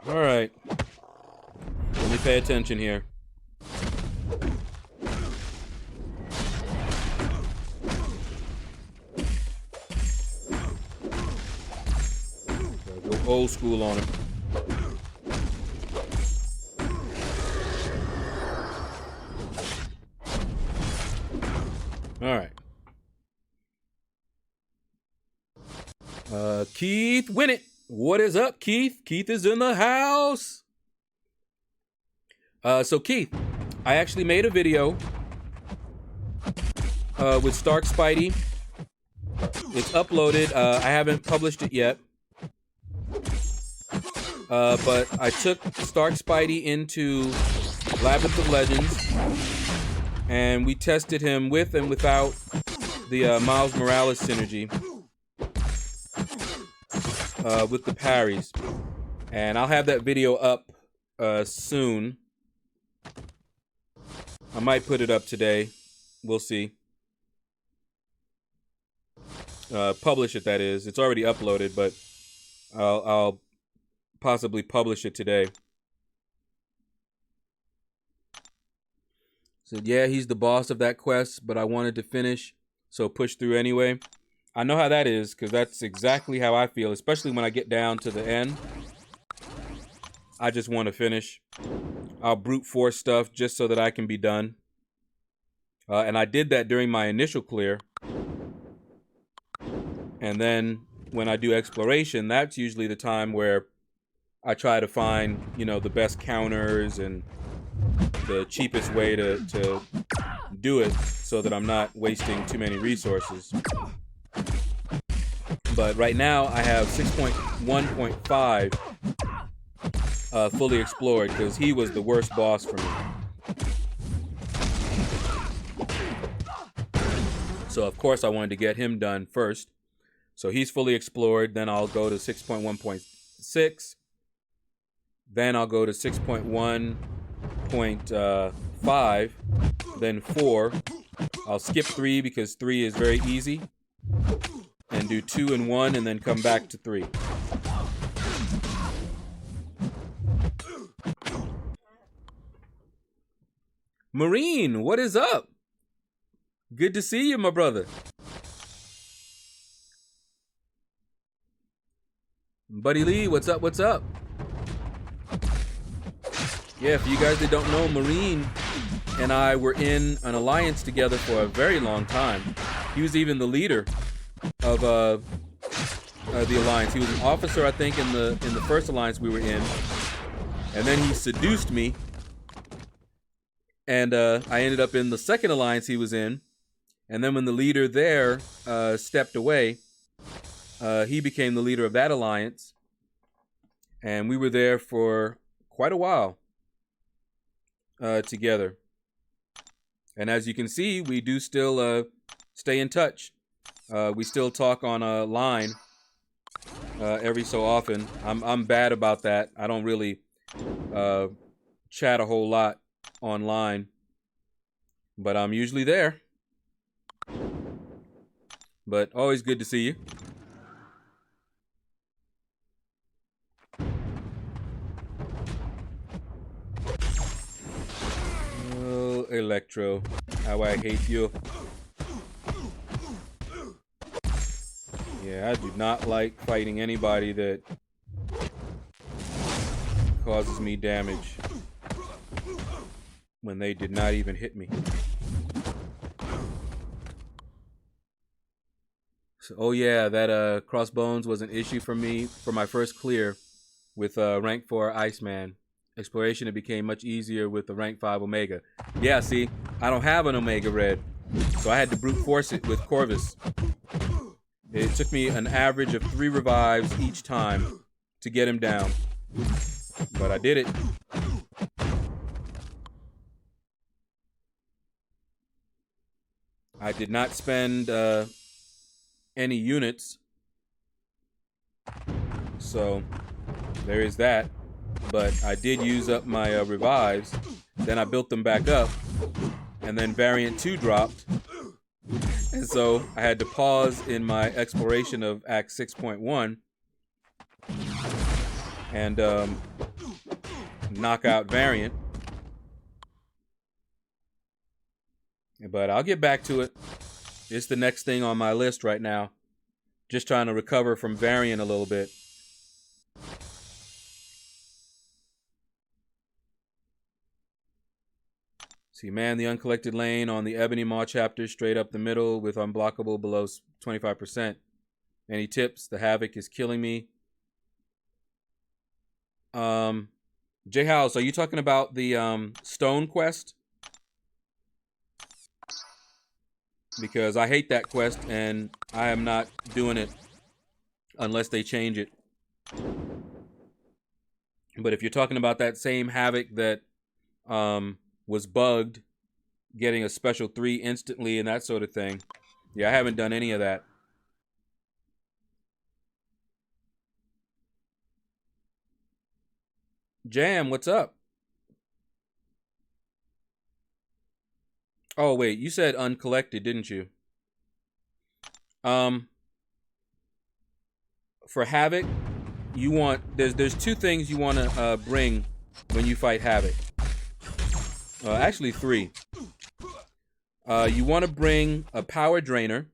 Alright. Let me pay attention here. Gotta go old school on him. Alright. Keith Winnett. What is up, Keith? Keith is in the house. So Keith, I actually made a video with Stark Spidey. It's uploaded. I haven't published it yet. But I took Stark Spidey into Labyrinth of Legends, and we tested him with and without the Miles Morales synergy with the parries. And I'll have that video up soon. I might put it up today. We'll see. Publish it, that is. It's already uploaded, but I'll possibly publish it today. So yeah, he's the boss of that quest, but I wanted to finish, so push through anyway. I know how that is, because that's exactly how I feel, especially when I get down to the end. I just want to finish. I'll brute force stuff just so that I can be done. And I did that during my initial clear. And then when I do exploration, that's usually the time where I try to find, you know, the best counters and the cheapest way to do it so that I'm not wasting too many resources. But right now I have 6.1.5 fully explored because he was the worst boss for me. So of course I wanted to get him done first. So he's fully explored. Then I'll go to 6.1.6. Then I'll go to 6.1.5, then 4. I'll skip 3 because 3 is very easy, and do 2 and 1, and then come back to 3. Marine, what is up? Good to see you, my brother. Buddy Lee, what's up, what's up? Yeah, for you guys that don't know, Marine and I were in an alliance together for a very long time. He was even the leader of the alliance. He was an officer, I think, in the first alliance we were in. And then he seduced me. And I ended up in the second alliance he was in. And then when the leader there stepped away, he became the leader of that alliance. And we were there for quite a while together. And as you can see, we do still stay in touch. We still talk on a line every so often. I'm bad about that. I don't really chat a whole lot online, but I'm usually there. But always good to see you. Oh, Electro, how I hate you. Yeah, I do not like fighting anybody that causes me damage when they did not even hit me. So, oh yeah, that crossbones was an issue for me for my first clear with rank 4 Iceman. Exploration, it became much easier with the rank 5 Omega. Yeah, see, I don't have an Omega Red, so I had to brute force it with Corvus. It took me an average of 3 revives each time to get him down, but I did it. I did not spend any units, so there is that. But I did use up my revives. Then I built them back up, and then variant 2 dropped, and so I had to pause in my exploration of Act 6.1 and knock out variant. But I'll get back to it. It's the next thing on my list right now. Just trying to recover from variant a little bit. See, man, the uncollected lane on the Ebony Maw chapter straight up the middle with unblockable below 25%. Any tips? The Havoc is killing me. J House, are you talking about the Stone quest? Because I hate that quest and I am not doing it unless they change it. But if you're talking about that same Havoc that was bugged, getting a special 3 instantly and that sort of thing. Yeah, I haven't done any of that. Jam, what's up? Oh, wait, you said uncollected, didn't you? For Havoc, you want, there's 2 things you want to bring when you fight Havoc. Actually 3. You want to bring a power drainer.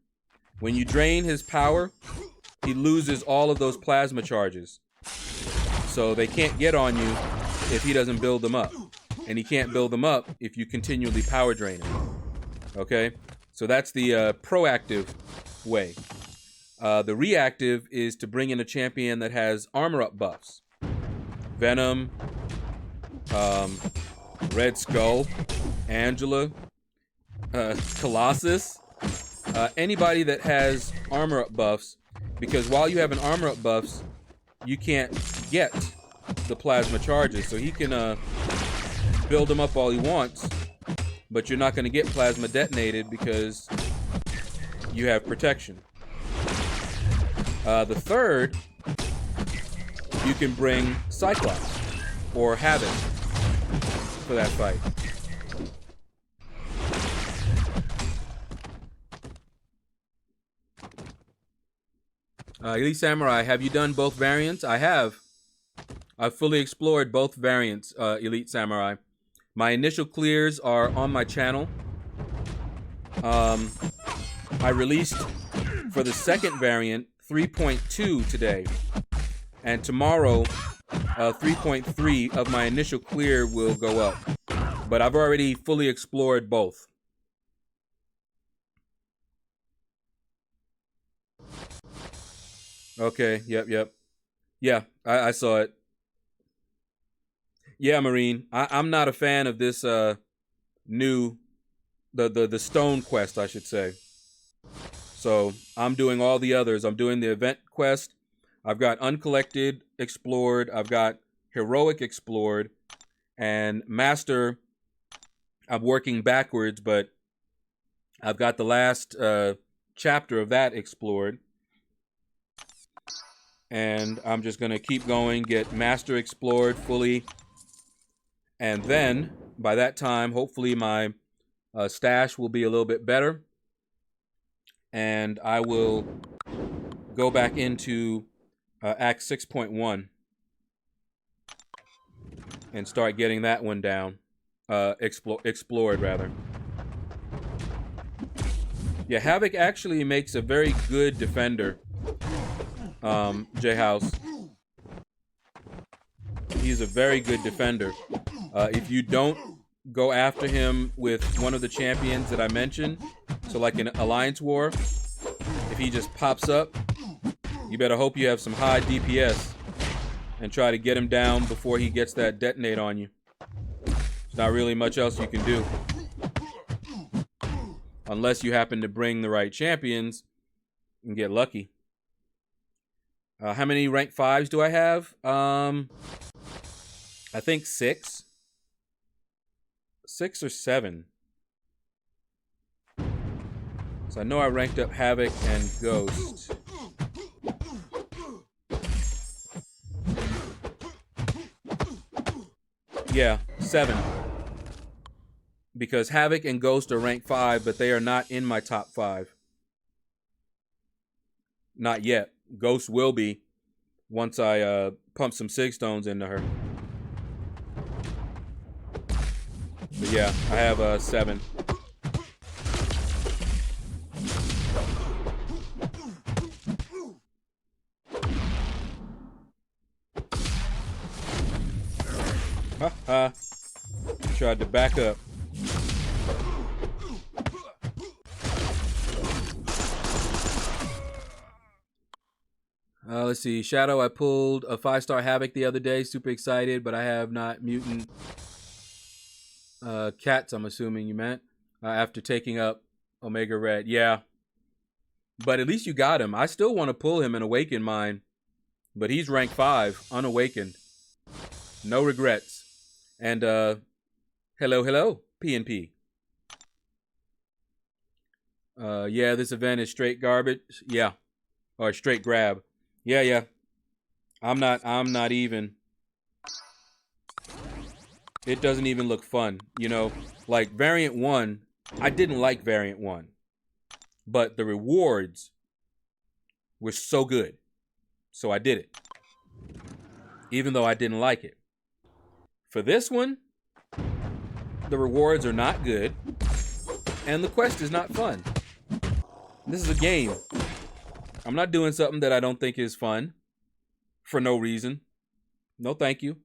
When you drain his power, he loses all of those plasma charges. So they can't get on you if he doesn't build them up. And he can't build them up if you continually power drain him. Okay? So that's the proactive way. The reactive is to bring in a champion that has armor up buffs. Venom, Red Skull, Angela, Colossus, anybody that has armor up buffs, because while you have an armor up buffs, you can't get the plasma charges. So he can build them up all he wants, but you're not going to get plasma detonated because you have protection. The third, you can bring Cyclops. or Havoc for that fight. Elite Samurai, have you done both variants? I have. I've fully explored both variants, Elite Samurai. My initial clears are on my channel. I released for the second variant 3.2 today. And tomorrow, 3.3 of my initial clear will go up. But I've already fully explored both. Okay, yep. Yeah, I saw it. Yeah, Marine. I'm not a fan of this new the stone quest, I should say. So I'm doing all the others. I'm doing the event quest. I've got uncollected explored. I've got heroic explored, and master. I'm working backwards, but I've got the last chapter of that explored. And I'm just going to keep going, get master explored fully. And then, by that time, hopefully my stash will be a little bit better. And I will go back into Act 6.1 and start getting that one down. Explored, rather. Yeah, Havoc actually makes a very good defender. J-House. He's a very good defender. If you don't go after him with one of the champions that I mentioned, so like in Alliance War, if he just pops up, you better hope you have some high DPS and try to get him down before he gets that detonate on you. There's not really much else you can do. Unless you happen to bring the right champions and get lucky. How many rank 5s do I have? I think 6. 6 or 7. So I know I ranked up Havoc and Ghost. Yeah, 7. Because Havoc and Ghost are rank 5, but they are not in my top 5. Not yet. Ghost will be once I pump some Sig Stones into her. But yeah, I have 7. Ha. Tried to back up. Let's see. Shadow, I pulled a 5-star Havoc the other day. Super excited, but I have not mutant cats, I'm assuming you meant. After taking up Omega Red. Yeah. But at least you got him. I still want to pull him and awaken mine. But he's rank 5, unawakened. No regrets. And, hello, PNP. Yeah, this event is straight garbage. Yeah. Or straight grab. Yeah. I'm not even. It doesn't even look fun. You know, like Variant 1, I didn't like Variant 1. But the rewards were so good. So I did it. Even though I didn't like it. For this one, the rewards are not good. And the quest is not fun. This is a game. I'm not doing something that I don't think is fun for no reason. No, thank you.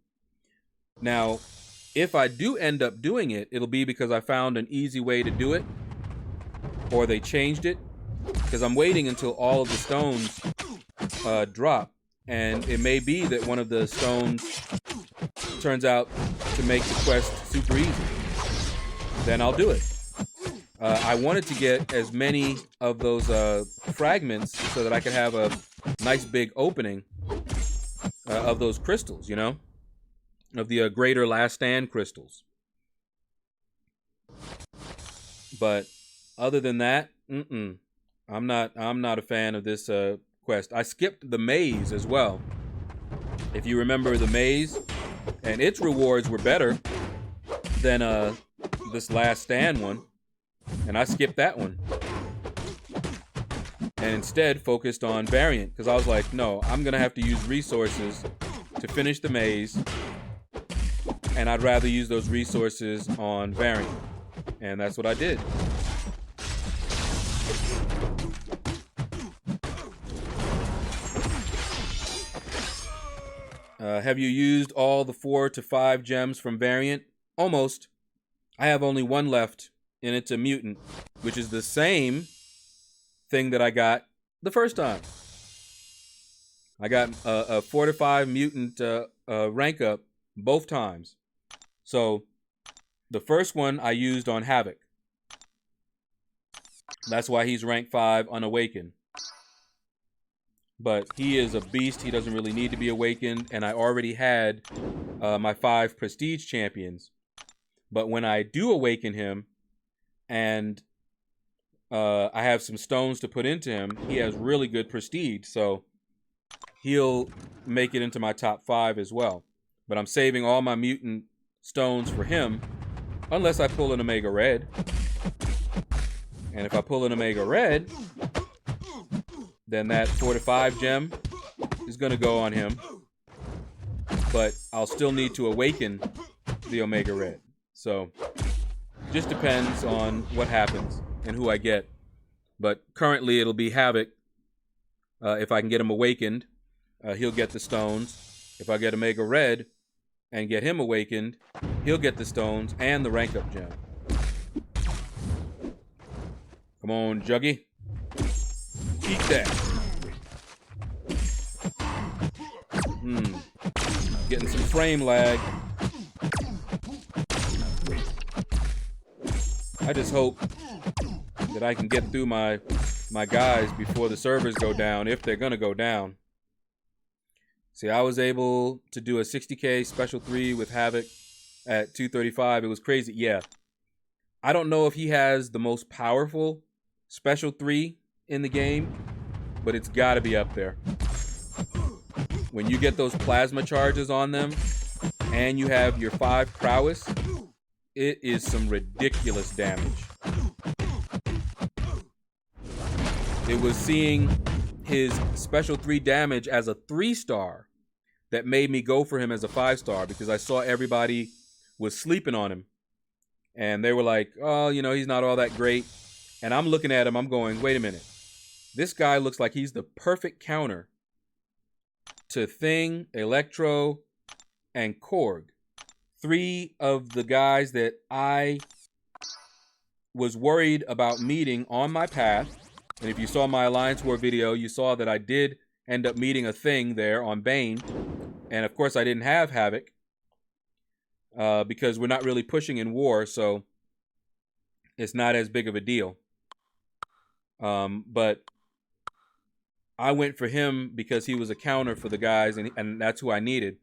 Now, if I do end up doing it, it'll be because I found an easy way to do it, or they changed it, because I'm waiting until all of the stones drop, and it may be that one of the stones turns out to make the quest super easy. Then I'll do it. I wanted to get as many of those fragments so that I could have a nice big opening of those crystals, you know? Of the greater last stand crystals. But other than that, I'm not a fan of this quest. I skipped the maze as well. If you remember the maze, and its rewards were better than this Last Stand one, and I skipped that one and instead focused on Variant, because I was like, no, I'm gonna have to use resources to finish the maze, and I'd rather use those resources on Variant, and that's what I did. Have you used all the 4 to 5 gems from Variant? Almost. I have only one left, and it's a mutant, which is the same thing that I got the first time. I got a 4 to 5 mutant rank up both times. So the first one I used on Havoc. That's why he's rank 5 unawakened. But he is a beast. He doesn't really need to be awakened. And I already had my 5 prestige champions. But when I do awaken him and I have some stones to put into him, he has really good prestige. So he'll make it into my top 5 as well. But I'm saving all my mutant stones for him unless I pull an Omega Red. And if I pull an Omega Red, then that 4 to 5 gem is going to go on him. But I'll still need to awaken the Omega Red. So just depends on what happens and who I get. But currently it'll be Havoc. If I can get him awakened, he'll get the stones. If I get Omega Red and get him awakened, he'll get the stones and the rank up gem. Come on, Juggy. Eat that. Getting some frame lag. I just hope that I can get through my guys before the servers go down, if they're gonna go down. See, I was able to do a 60k special 3 with Havoc at 235. It was crazy. Yeah. I don't know if he has the most powerful special 3 in the game, but it's got to be up there. When you get those plasma charges on them and you have your 5 prowess, it is some ridiculous damage. It was seeing his special 3 damage as a 3-star that made me go for him as a 5-star, because I saw everybody was sleeping on him. And they were like, oh, you know, he's not all that great. And I'm looking at him, I'm going, wait a minute. This guy looks like he's the perfect counter to Thing, Electro, and Korg. 3 of the guys that I was worried about meeting on my path. And if you saw my Alliance War video, you saw that I did end up meeting a Thing there on Bane. And of course I didn't have Havoc. Because we're not really pushing in war, so it's not as big of a deal. But I went for him because he was a counter for the guys, and that's who I needed.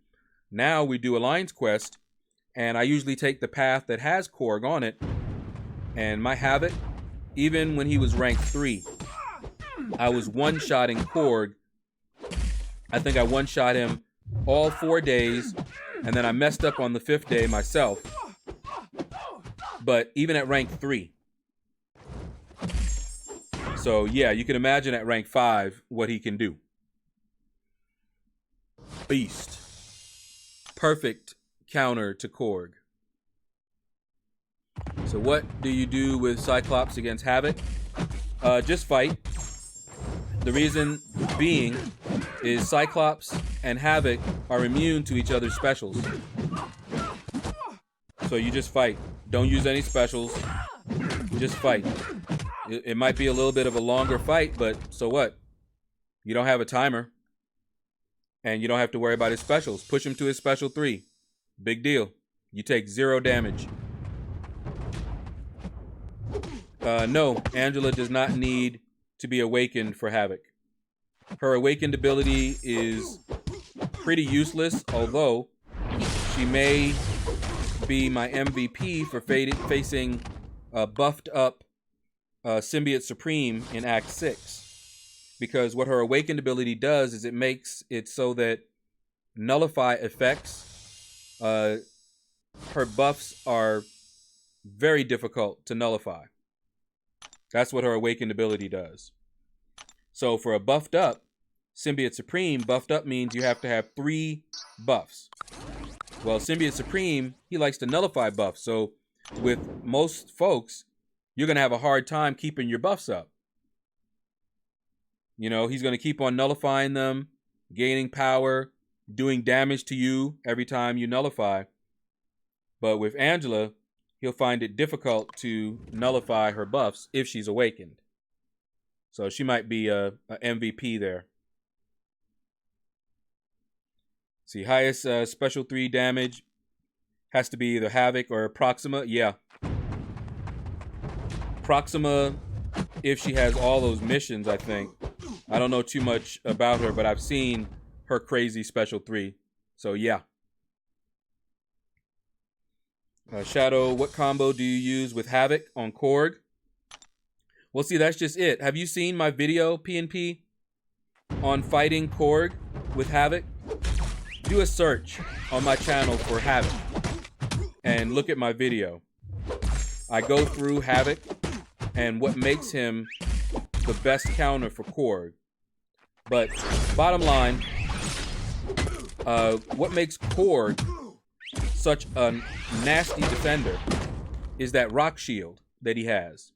Now we do Alliance Quest, and I usually take the path that has Korg on it. And my Havoc, even when he was rank 3, I was one-shotting Korg. I think I one-shot him all 4 days, and then I messed up on the 5th day myself. But even at rank 3. So yeah, you can imagine at rank 5 what he can do. Beast. Perfect counter to Korg. So what do you do with Cyclops against Havoc? Just fight. The reason being is Cyclops and Havoc are immune to each other's specials. So you just fight. Don't use any specials. Just fight. It might be a little bit of a longer fight, but so what? You don't have a timer. And you don't have to worry about his specials. Push him to his special 3. Big deal. You take 0 damage. No, Angela does not need to be awakened for Havoc. Her awakened ability is pretty useless, although she may be my MVP for facing buffed up Symbiote Supreme in Act 6. Because what her awakened ability does is it makes it so that nullify effects her buffs are very difficult to nullify. That's what her awakened ability does. So for a buffed up Symbiote Supreme, buffed up means you have to have 3 buffs. Well, Symbiote Supreme, he likes to nullify buffs. So with most folks, you're going to have a hard time keeping your buffs up. You know, he's going to keep on nullifying them, gaining power, doing damage to you every time you nullify. But with Angela, he'll find it difficult to nullify her buffs if she's awakened. So she might be a MVP there. See, highest special 3 damage has to be either Havoc or Proxima. Yeah. Proxima, if she has all those missions, I think. I don't know too much about her, but I've seen her crazy special 3. So, yeah. Shadow, what combo do you use with Havoc on Korg? Well, see, that's just it. Have you seen my video, PNP, on fighting Korg with Havoc? Do a search on my channel for Havoc and look at my video. I go through Havoc and what makes him the best counter for Korg. But bottom line, what makes Korg such a nasty defender is that rock shield that he has.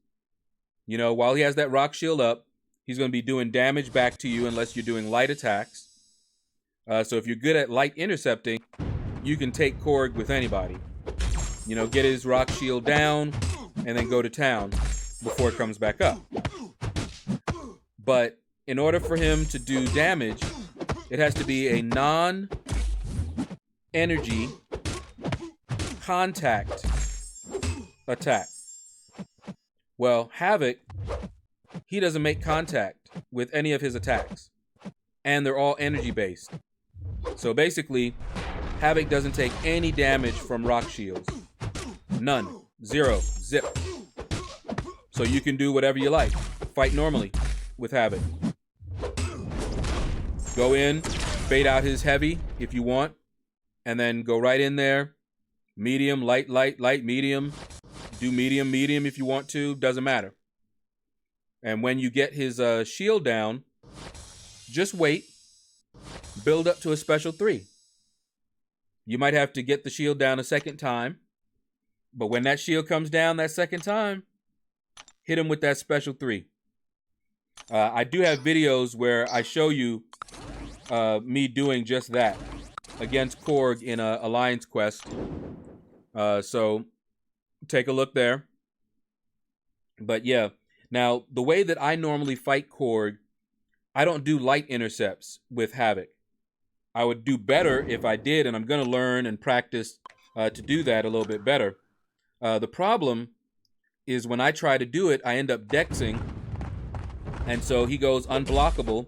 You know, while he has that rock shield up, he's going to be doing damage back to you unless you're doing light attacks. So if you're good at light intercepting, you can take Korg with anybody. You know, get his rock shield down and then go to town before it comes back up. But in order for him to do damage, it has to be a non-energy contact attack. Well, Havoc, he doesn't make contact with any of his attacks. And they're all energy based. So basically, Havoc doesn't take any damage from rock shields. None. 0. Zip. So you can do whatever you like. Fight normally with Havoc. Go in, bait out his heavy if you want, and then go right in there. Medium, light, medium. Do medium if you want to. Doesn't matter. And when you get his shield down, just wait. Build up to a special 3. You might have to get the shield down a second time. But when that shield comes down that second time, hit him with that special 3. I do have videos where I show you me doing just that against Korg in a Alliance quest. So take a look there. But yeah, now the way that I normally fight Korg, I don't do light intercepts with Havoc. I would do better if I did, and I'm going to learn and practice to do that a little bit better. The problem is when I try to do it, I end up dexing, and so he goes unblockable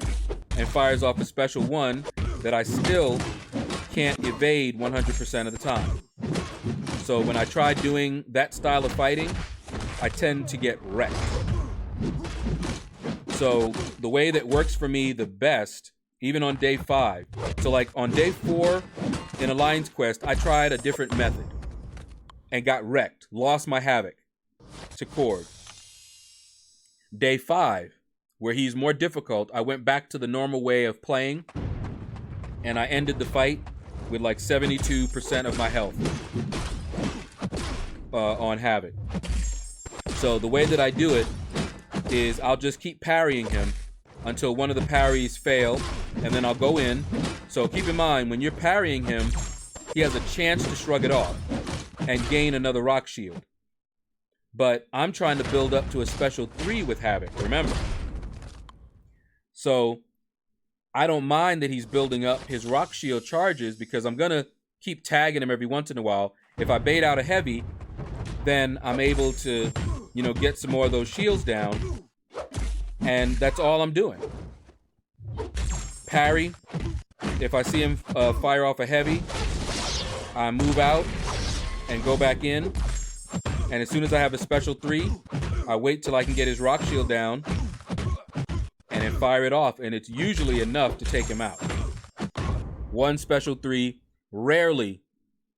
and fires off a special 1 that I still can't evade 100% of the time. So when I try doing that style of fighting, I tend to get wrecked. So the way that works for me the best, even on day 5, so like on day 4 in Alliance Quest, I tried a different method and got wrecked, lost my Havoc to Korg. Day 5, where he's more difficult, I went back to the normal way of playing, and I ended the fight with like 72% of my health on Havoc. So the way that I do it is I'll just keep parrying him until one of the parries fail, and then I'll go in. So keep in mind, when you're parrying him, he has a chance to shrug it off and gain another rock shield. But I'm trying to build up to a special 3 with Havoc, remember. So I don't mind that he's building up his rock shield charges because I'm going to keep tagging him every once in a while. If I bait out a heavy, then I'm able to, you know, get some more of those shields down. And that's all I'm doing. Parry. If I see him fire off a heavy, I move out and go back in. And as soon as I have a special 3, I wait till I can get his rock shield down and then fire it off. And it's usually enough to take him out. One special 3, rarely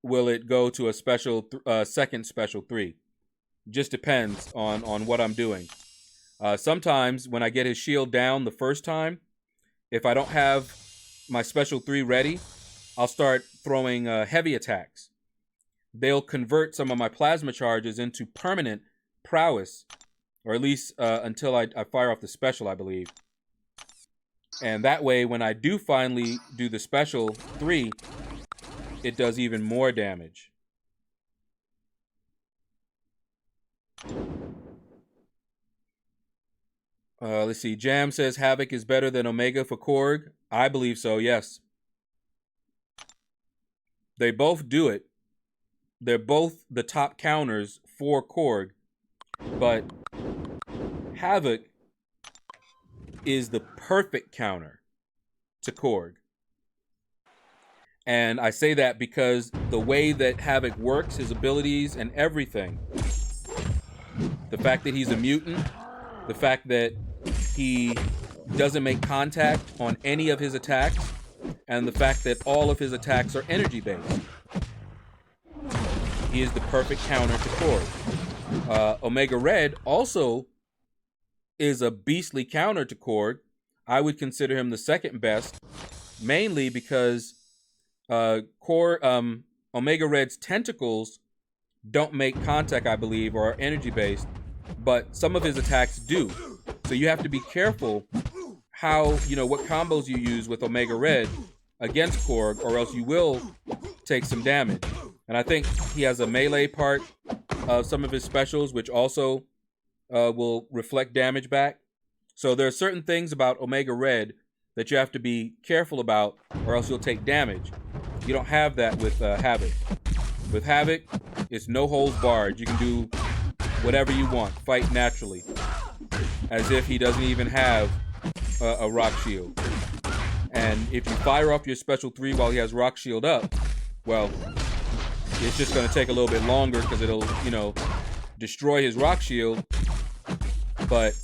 will it go to a special second special 3. Just depends on what I'm doing. Sometimes when I get his shield down the first time, if I don't have my special 3 ready, I'll start throwing heavy attacks. They'll convert some of my plasma charges into permanent prowess, or at least until I fire off the special, I believe. And that way, when I do finally do the special 3, it does even more damage. Let's see. Jam says Havoc is better than Omega for Korg. I believe so, yes. They both do it. They're both the top counters for Korg. But Havoc is the perfect counter to Korg. And I say that because the way that Havoc works, his abilities and everything, the fact that he's a mutant, the fact that he doesn't make contact on any of his attacks, and the fact that all of his attacks are energy-based. He is the perfect counter to Korg. Omega Red also is a beastly counter to Korg. I would consider him the second best, mainly because Omega Red's tentacles don't make contact, I believe, or are energy-based, but some of his attacks do. So you have to be careful how, what combos you use with Omega Red against Korg, or else you will take some damage. And I think he has a melee part of some of his specials, which also will reflect damage back. So there are certain things about Omega Red that you have to be careful about, or else you'll take damage. You don't have that with Havoc. With Havoc, it's no holds barred. You can do whatever you want, fight naturally, as if he doesn't even have a rock shield. And if you fire off your special 3 while he has rock shield up, well, it's just going to take a little bit longer because it'll, destroy his rock shield. But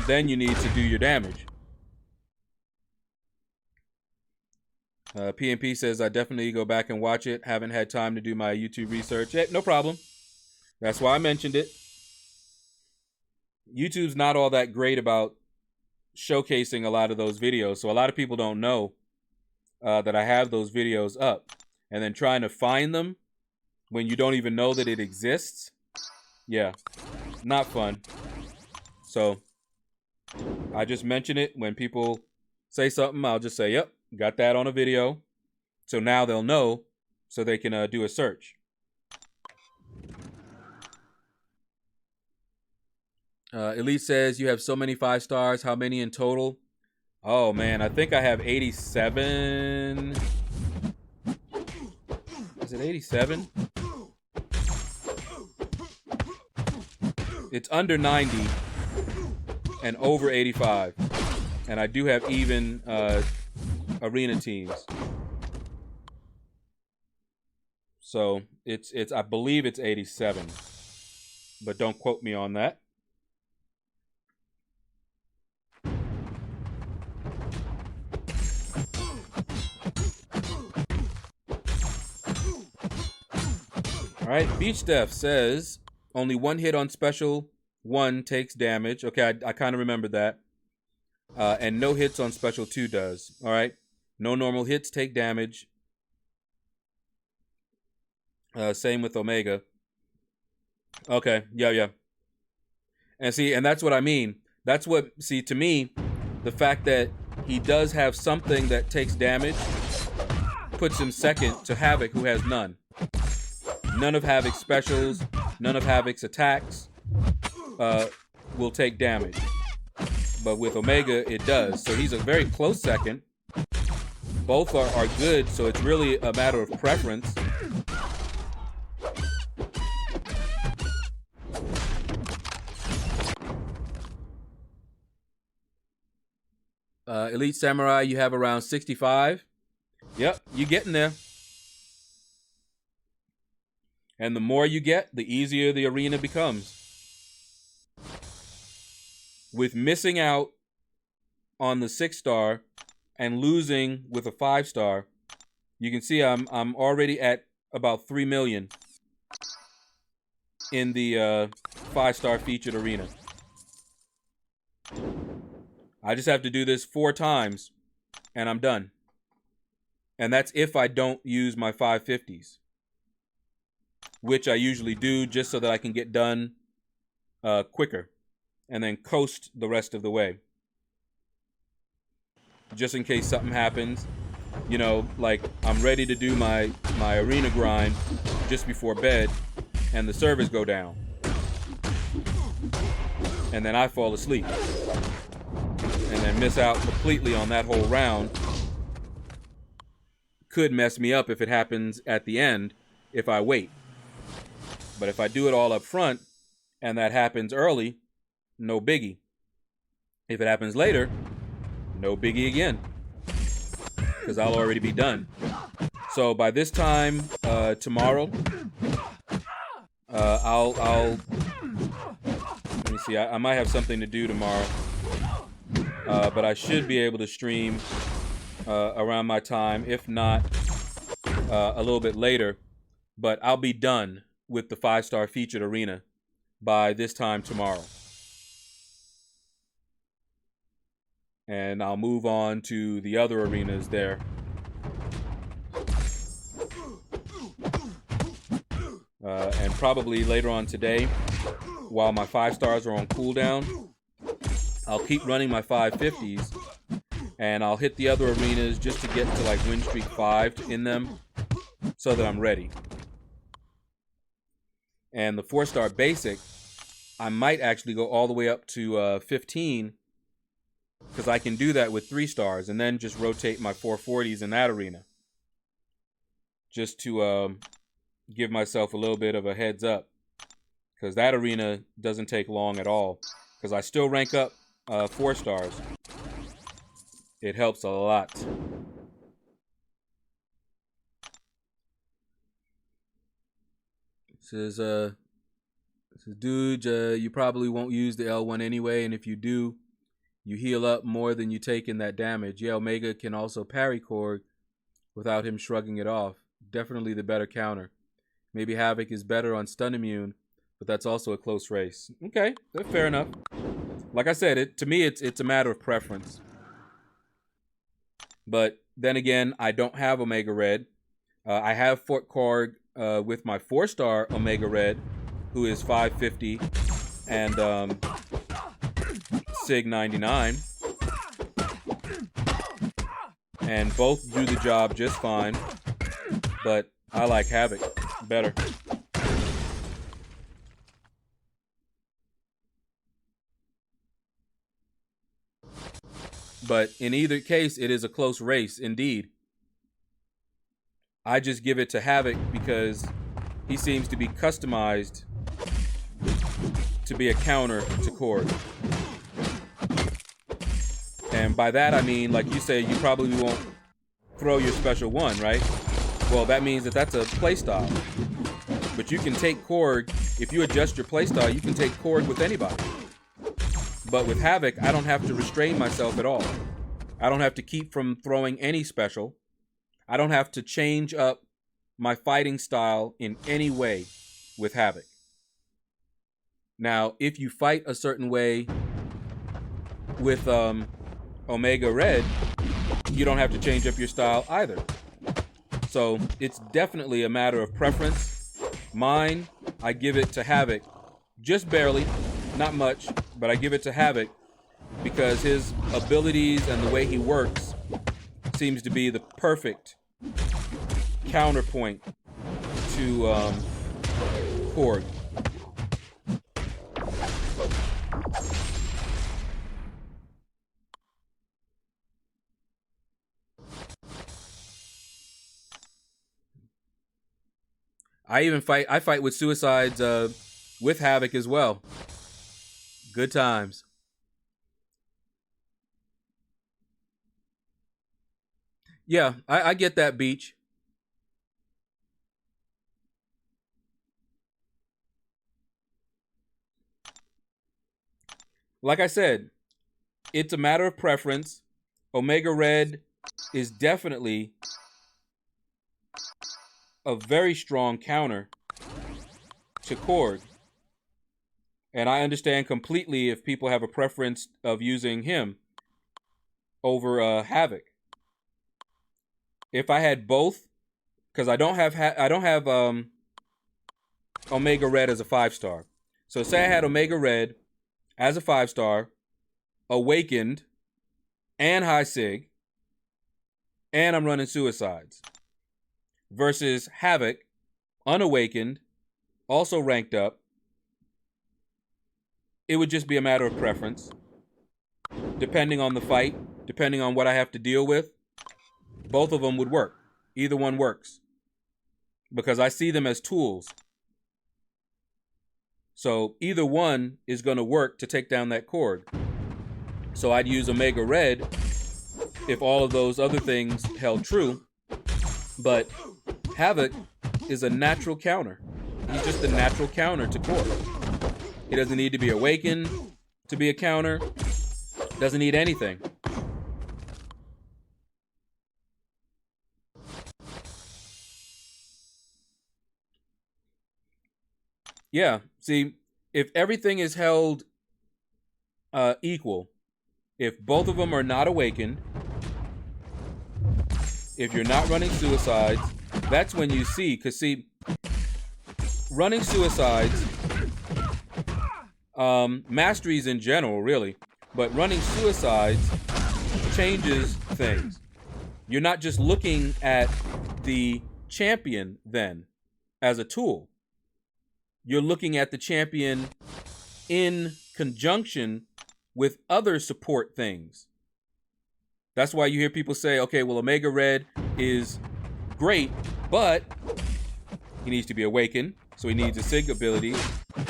then you need to do your damage. PNP says, I definitely go back and watch it. Haven't had time to do my YouTube research. Hey, no problem. That's why I mentioned it. YouTube's not all that great about showcasing a lot of those videos. So a lot of people don't know that I have those videos up. And then trying to find them when you don't even know that it exists. Yeah, not fun. So I just mention it. When people say something, I'll just say, yep, got that on a video. So now they'll know, so they can do a search. Elite says, you have so many 5 stars. How many in total? Oh, man, I think I have 87. Is it 87? It's under 90 and over 85. And I do have even arena teams. So it's I believe it's 87. But don't quote me on that. All right, Beach Def says only 1 hit on special 1 takes damage. Okay, I kind of remember that. And no hits on special 2 does. All right, no normal hits take damage. Same with Omega. Okay, yeah. And see, and that's what I mean. That's what, see, to me, the fact that he does have something that takes damage puts him second to Havoc, who has none. None of Havoc's specials, none of Havoc's attacks will take damage. But with Omega, it does. So he's a very close second. Both are good, so it's really a matter of preference. Elite Samurai, you have around 65. Yep, you're getting there. And the more you get, the easier the arena becomes. With missing out on the 6-star and losing with a 5-star, you can see I'm already at about 3 million in the 5-star featured arena. I just have to do this 4 times and I'm done. And that's if I don't use my 550s, which I usually do just so that I can get done quicker and then coast the rest of the way. Just in case something happens, you know, like I'm ready to do my arena grind just before bed and the servers go down. And then I fall asleep. And then miss out completely on that whole round. Could mess me up if it happens at the end if I wait. But if I do it all up front and that happens early, no biggie. If it happens later, no biggie again, because I'll already be done. So by this time tomorrow, I'll let me see. I might have something to do tomorrow, but I should be able to stream around my time, if not a little bit later. But I'll be done with the 5-star featured arena by this time tomorrow. And I'll move on to the other arenas there. And probably later on today, while my 5 stars are on cooldown, I'll keep running my 550s and I'll hit the other arenas just to get to like win streak 5 in them so that I'm ready. And the 4-star basic, I might actually go all the way up to 15, because I can do that with 3 stars and then just rotate my 440s in that arena. Just to give myself a little bit of a heads up, because that arena doesn't take long at all, because I still rank up 4 stars. It helps a lot. Says dude, you probably won't use the L1 anyway, and if you do, you heal up more than you take in that damage. Yeah, Omega can also parry Korg without him shrugging it off. Definitely the better counter. Maybe Havoc is better on stun immune, but that's also a close race. Okay, fair enough. Like I said, to me, it's a matter of preference. But then again, I don't have Omega Red. I have Fort Korg with my 4-star Omega Red, who is 550 and Sig 99. And both do the job just fine. But I like Havoc better. But in either case, it is a close race indeed. I just give it to Havoc because he seems to be customized to be a counter to Korg. And by that I mean, like you say, you probably won't throw your special one, right? Well, that means that that's a playstyle. But you can take Korg, if you adjust your playstyle, you can take Korg with anybody. But with Havoc, I don't have to restrain myself at all. I don't have to keep from throwing any special. I don't have to change up my fighting style in any way with Havoc. Now, if you fight a certain way with Omega Red, you don't have to change up your style either. So it's definitely a matter of preference. Mine, I give it to Havoc, just barely, not much, but I give it to Havoc because his abilities and the way he works seems to be the perfect counterpoint to Korg. I fight with suicides with Havoc as well. Good times. Yeah, I get that, Beach. Like I said, it's a matter of preference. Omega Red is definitely a very strong counter to Korg. And I understand completely if people have a preference of using him over Havoc. If I had both, because I don't have Omega Red as a 5-star. So say I had Omega Red as a 5-star, Awakened, and High Sig, and I'm running Suicides. Versus Havoc, Unawakened, also ranked up. It would just be a matter of preference. Depending on the fight, depending on what I have to deal with, both of them would work. Either one works. Because I see them as tools. So either one is going to work to take down that Korg. So I'd use Omega Red if all of those other things held true. But Havoc is a natural counter. He's just a natural counter to Korg. He doesn't need to be awakened to be a counter. Doesn't need anything. Yeah, see, if everything is held equal, if both of them are not awakened, if you're not running Suicides, that's when you see, because see, running Suicides, masteries in general, really, but running Suicides changes things. You're not just looking at the champion then as a tool. You're looking at the champion in conjunction with other support things. That's why you hear people say, okay, well, Omega Red is great, but he needs to be awakened, so he needs a Sig ability.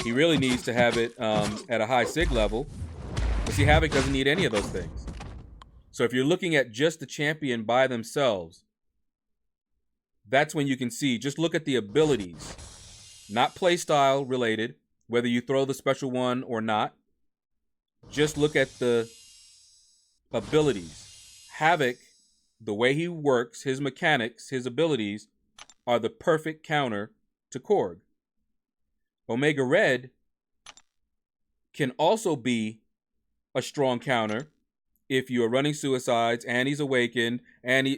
He really needs to have it at a high Sig level. But see, Havoc doesn't need any of those things. So if you're looking at just the champion by themselves, that's when you can see, just look at the abilities. Not playstyle related, whether you throw the special one or not. Just look at the abilities. Havoc, the way he works, his mechanics, his abilities, are the perfect counter to Korg. Omega Red can also be a strong counter if you are running Suicides and he's awakened. And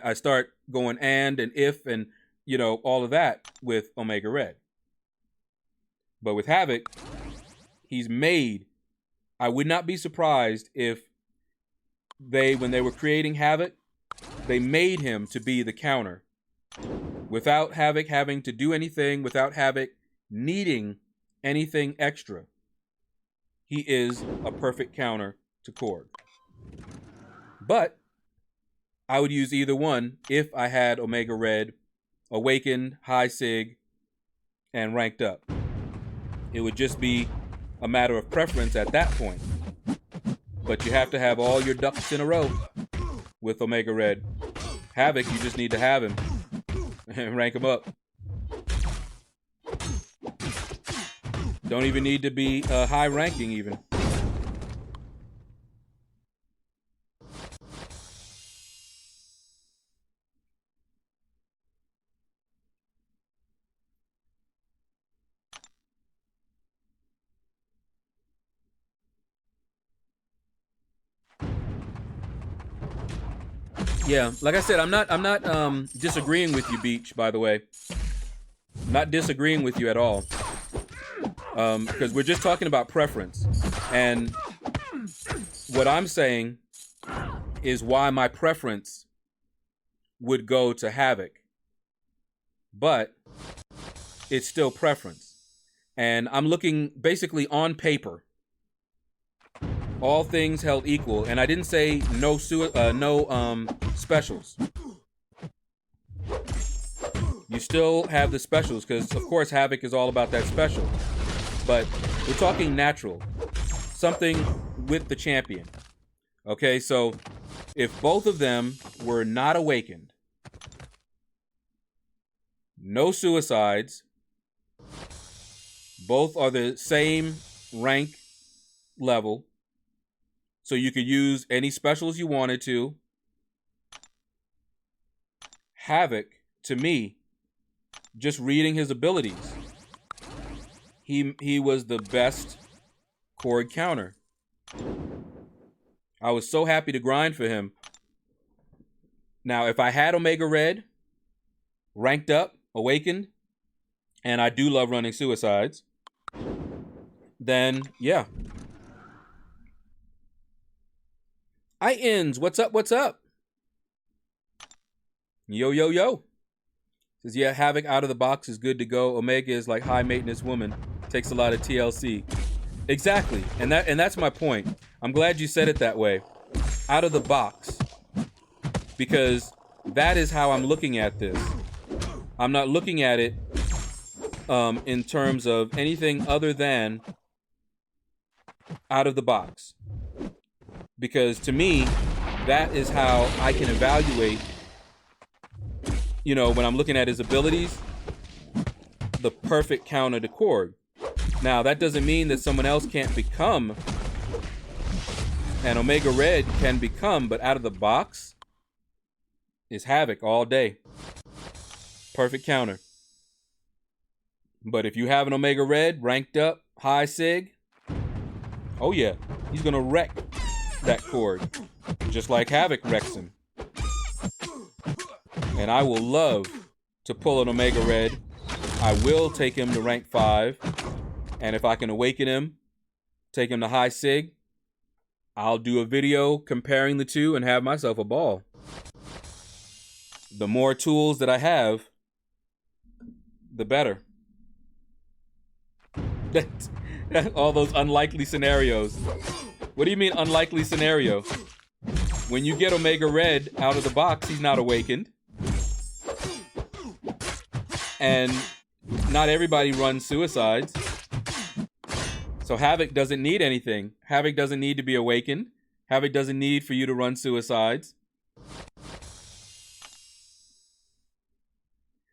I start going and if and all of that with Omega Red. But with Havoc, he's made. I would not be surprised if when they were creating Havoc, they made him to be the counter. Without Havoc having to do anything, without Havoc needing anything extra. He is a perfect counter to Korg. But I would use either one if I had Omega Red, Awakened, High Sig, and ranked up. It would just be a matter of preference at that point. But you have to have all your ducks in a row with Omega Red. Havoc, you just need to have him and rank him up. Don't even need to be high ranking even. Yeah, like I said, I'm not disagreeing with you, Beach, by the way. Not disagreeing with you at all. Because we're just talking about preference. And what I'm saying is why my preference would go to Havoc. But it's still preference. And I'm looking basically on paper. All things held equal. And I didn't say no specials. You still have the specials because, of course, Havoc is all about that special. But we're talking natural. Something with the champion. Okay, so if both of them were not awakened, no suicides, both are the same rank level, so you could use any specials you wanted to, Havoc, to me, just reading his abilities, he was the best Korg counter. I was so happy to grind for him. Now, if I had Omega Red ranked up, awakened, and I do love running suicides, then yeah. I ends, what's up? What's up? Yo, yo, yo. Says, yeah, Havoc out of the box is good to go. Omega is like high maintenance woman. Takes a lot of TLC. Exactly. And that's my point. I'm glad you said it that way. Out of the box. Because that is how I'm looking at this. I'm not looking at it in terms of anything other than out of the box. Because to me, that is how I can evaluate, you know, when I'm looking at his abilities, the perfect counter to Korg. Now, that doesn't mean that someone else can't become, and Omega Red can become, but out of the box is Havoc all day. Perfect counter. But if you have an Omega Red ranked up, high sig, oh yeah, he's gonna wreck that Korg, just like Havoc wrecks him. And I will love to pull an Omega Red. I will take him to rank 5. And if I can awaken him, take him to high sig, I'll do a video comparing the two and have myself a ball. The more tools that I have, the better. All those unlikely scenarios. What do you mean unlikely scenario? When you get Omega Red out of the box, he's not awakened. And not everybody runs suicides. So Havoc doesn't need anything. Havoc doesn't need to be awakened. Havoc doesn't need for you to run suicides.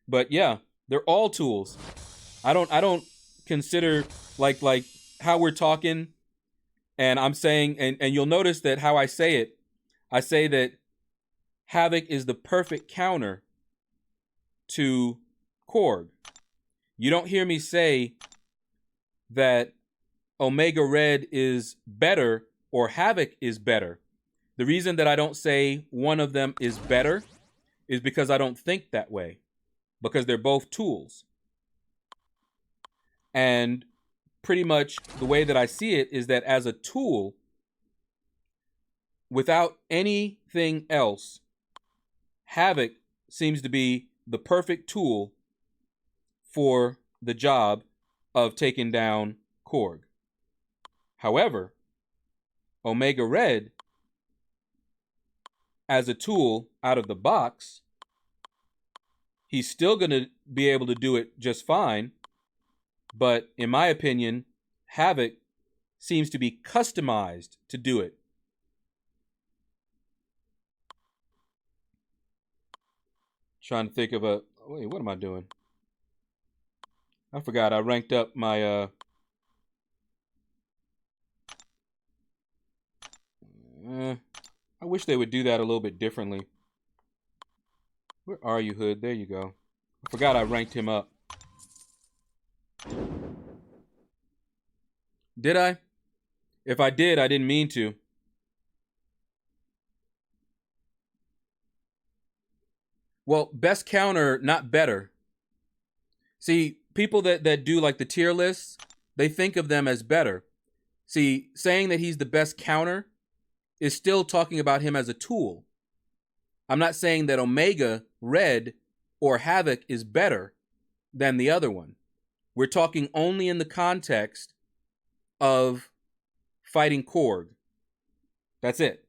But yeah, they're all tools. I don't consider like how we're talking, and I'm saying, and you'll notice that how I say that Havoc is the perfect counter to Korg. You don't hear me say that Omega Red is better or Havoc is better. The reason that I don't say one of them is better is because I don't think that way. Because they're both tools. And pretty much the way that I see it is that as a tool, without anything else, Havoc seems to be the perfect tool for the job of taking down Korg. However, Omega Red, as a tool out of the box, he's still going to be able to do it just fine. But in my opinion, Havoc seems to be customized to do it. Trying to think of a... Wait, what am I doing? I forgot. I ranked up my... I wish they would do that a little bit differently. Where are you, Hood? There you go. I forgot I ranked him up. Did I? If I did, I didn't mean to. Well, best counter, not better. See, people that do like the tier lists, they think of them as better. See, saying that he's the best counter is still talking about him as a tool. I'm not saying that Omega Red or Havoc is better than the other one. We're talking only in the context of fighting Korg. That's it.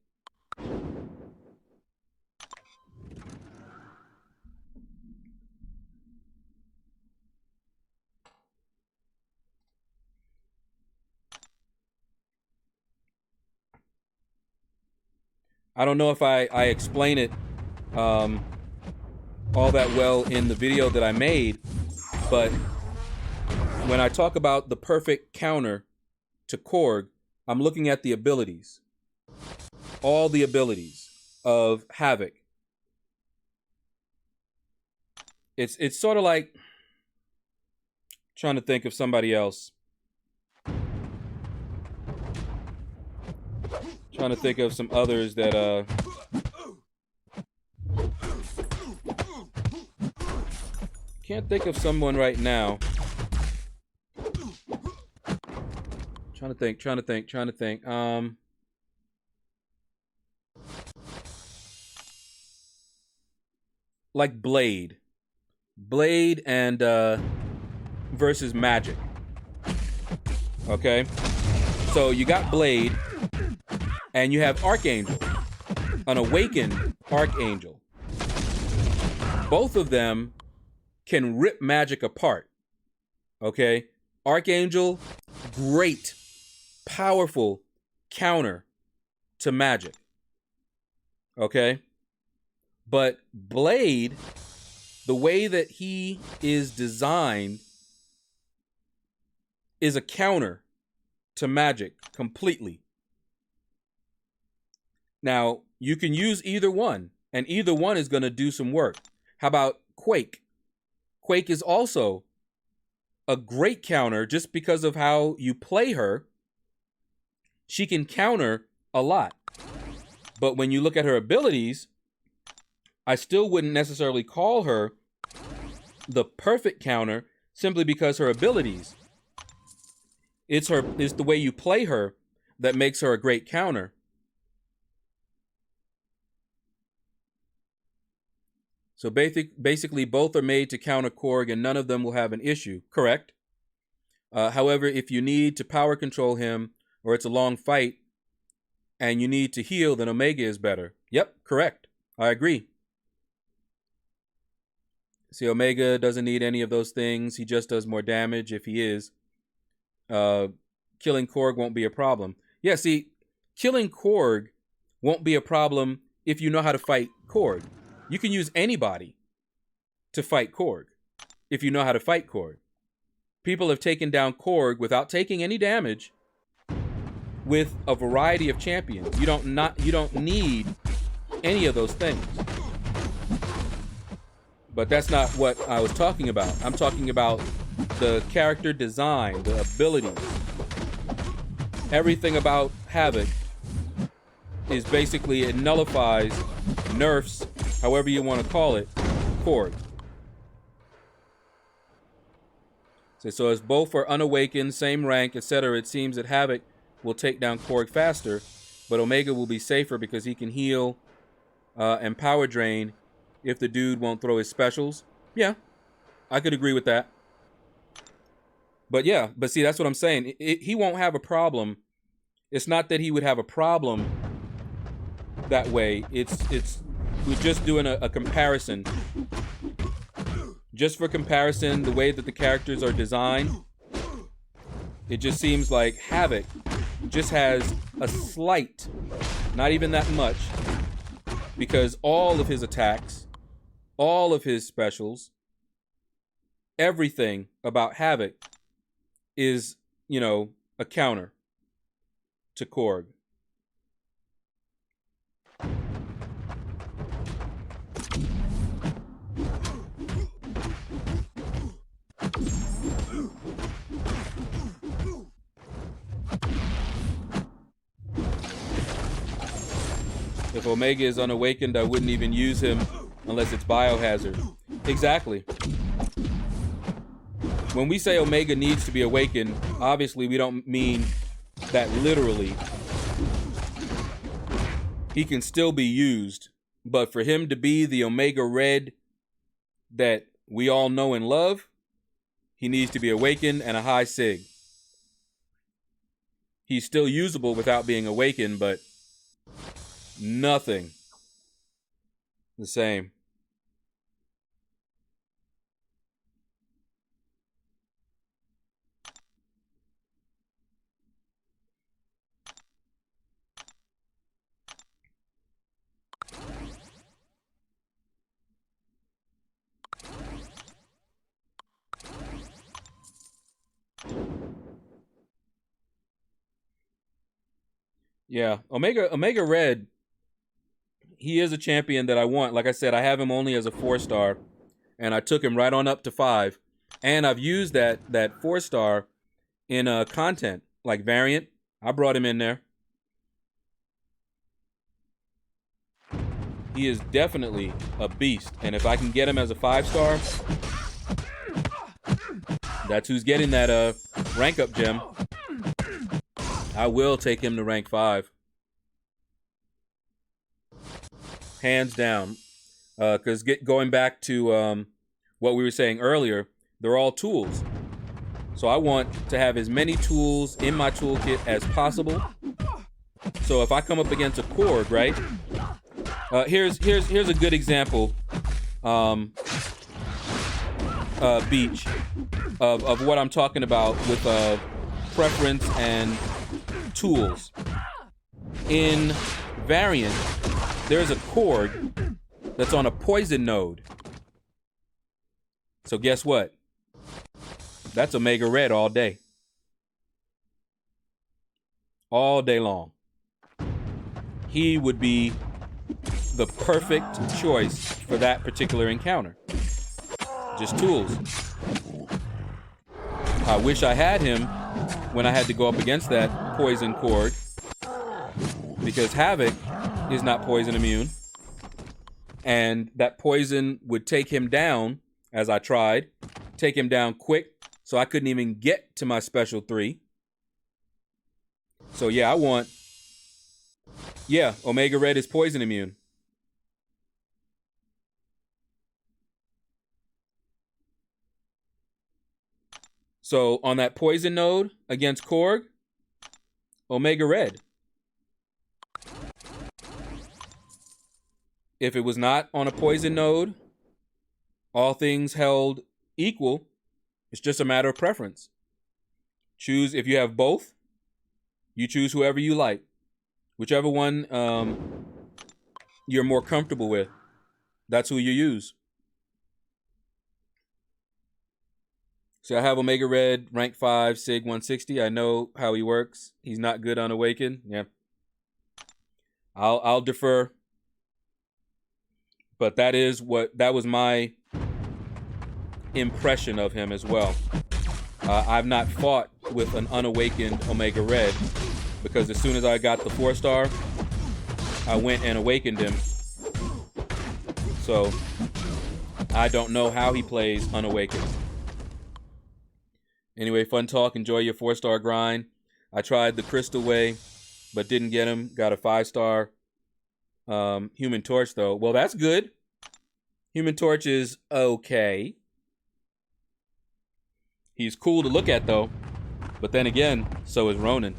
I don't know if I explain it all that well in the video that I made, but when I talk about the perfect counter to Korg, I'm looking at the abilities. All the abilities of Havoc. It's sort of like, Trying to think of somebody else. Trying to think of some others that can't think of someone right now. Trying to think. Like Blade and versus Magic. Okay, so you got Blade, and you have Archangel, an awakened Archangel. Both of them can rip Magic apart. Okay, Archangel, great, powerful counter to Magic. Okay, but Blade, the way that he is designed, is a counter to Magic completely. Now, you can use either one, and either one is going to do some work. How about Quake? Quake is also a great counter just because of how you play her. She can counter a lot. But when you look at her abilities, I still wouldn't necessarily call her the perfect counter simply because her abilities. It's the way you play her that makes her a great counter. So basically, both are made to counter Korg, and none of them will have an issue. Correct. However, if you need to power control him, or it's a long fight, and you need to heal, then Omega is better. Yep, correct. I agree. See, Omega doesn't need any of those things. He just does more damage if he is. Killing Korg won't be a problem. Yeah, see, killing Korg won't be a problem if you know how to fight Korg. You can use anybody to fight Korg if you know how to fight Korg. People have taken down Korg without taking any damage with a variety of champions. You don't need any of those things. But that's not what I was talking about. I'm talking about the character design, the abilities. Everything about Havoc is basically, it nullifies, nerfs, however you want to call it, Korg. So as both are unawakened, same rank, etc., it seems that Havoc will take down Korg faster, but Omega will be safer because he can heal and power drain if the dude won't throw his specials. Yeah, I could agree with that. But yeah, but see, that's what I'm saying. He won't have a problem. It's not that he would have a problem that way. We're just doing a comparison. Just for comparison, the way that the characters are designed, it just seems like Havoc just has a slight, not even that much, because all of his attacks, all of his specials, everything about Havoc is, a counter to Korg. If Omega is unawakened, I wouldn't even use him unless it's biohazard. Exactly. When we say Omega needs to be awakened, obviously we don't mean that literally. He can still be used, but for him to be the Omega Red that we all know and love, he needs to be awakened and a high sig. He's still usable without being awakened, but nothing the same. Yeah, Omega Red, he is a champion that I want. Like I said, I have him only as a 4-star, and I took him right on up to 5. And I've used that 4-star in content like variant. I brought him in there. He is definitely a beast, and if I can get him as a 5-star, that's who's getting that rank up gem. I will take him to rank 5, hands down. Because going back to what we were saying earlier, they're all tools. So I want to have as many tools in my toolkit as possible. So if I come up against a Korg, right? Here's a good example, Beach, of what I'm talking about with preference and tools. In variant, there's a Korg that's on a poison node. So guess what? That's Omega Red all day. All day long. He would be the perfect choice for that particular encounter. Just tools. I wish I had him when I had to go up against that poison Korg, because Havoc is not poison immune, and that poison would take him down, as I tried, take him down quick, so I couldn't even get to my special 3. So yeah, Omega Red is poison immune. So on that poison node against Korg, Omega Red. If it was not on a poison node, all things held equal, it's just a matter of preference. Choose, if you have both, you choose whoever you like. Whichever one you're more comfortable with, that's who you use. So I have Omega Red, rank 5, Sig 160. I know how he works. He's not good on Awaken. Yeah. I'll defer. But that was my impression of him as well. I've not fought with an unawakened Omega Red, because as soon as I got the 4-star, I went and awakened him. So I don't know how he plays unawakened. Anyway, fun talk. Enjoy your 4-star grind. I tried the Crystal Way, but didn't get him. Got a 5-star Human Torch, though. Well, that's good. Human Torch is okay. He's cool to look at, though. But then again, so is Ronin.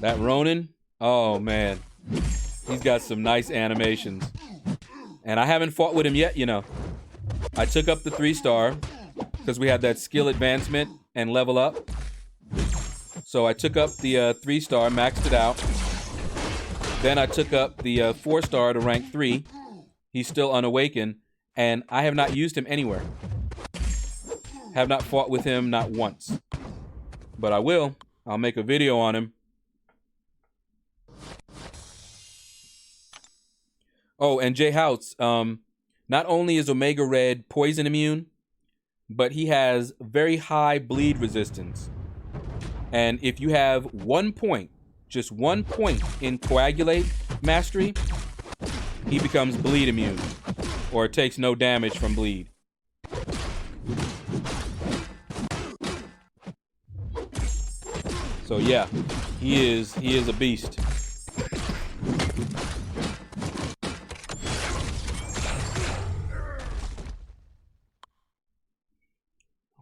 That Ronin, oh, man. He's got some nice animations. And I haven't fought with him yet, you know. I took up the 3-star because we had that skill advancement and level up. So I took up the 3-star, maxed it out. Then I took up the 4-star to rank 3. He's still unawakened, and I have not used him anywhere. Have not fought with him, not once. But I will. I'll make a video on him. Oh, and Jay Houts, not only is Omega Red poison immune, but he has very high bleed resistance. And if you have 1 point, just 1 point in Coagulate Mastery, he becomes bleed immune, or takes no damage from bleed. So yeah, he is a beast.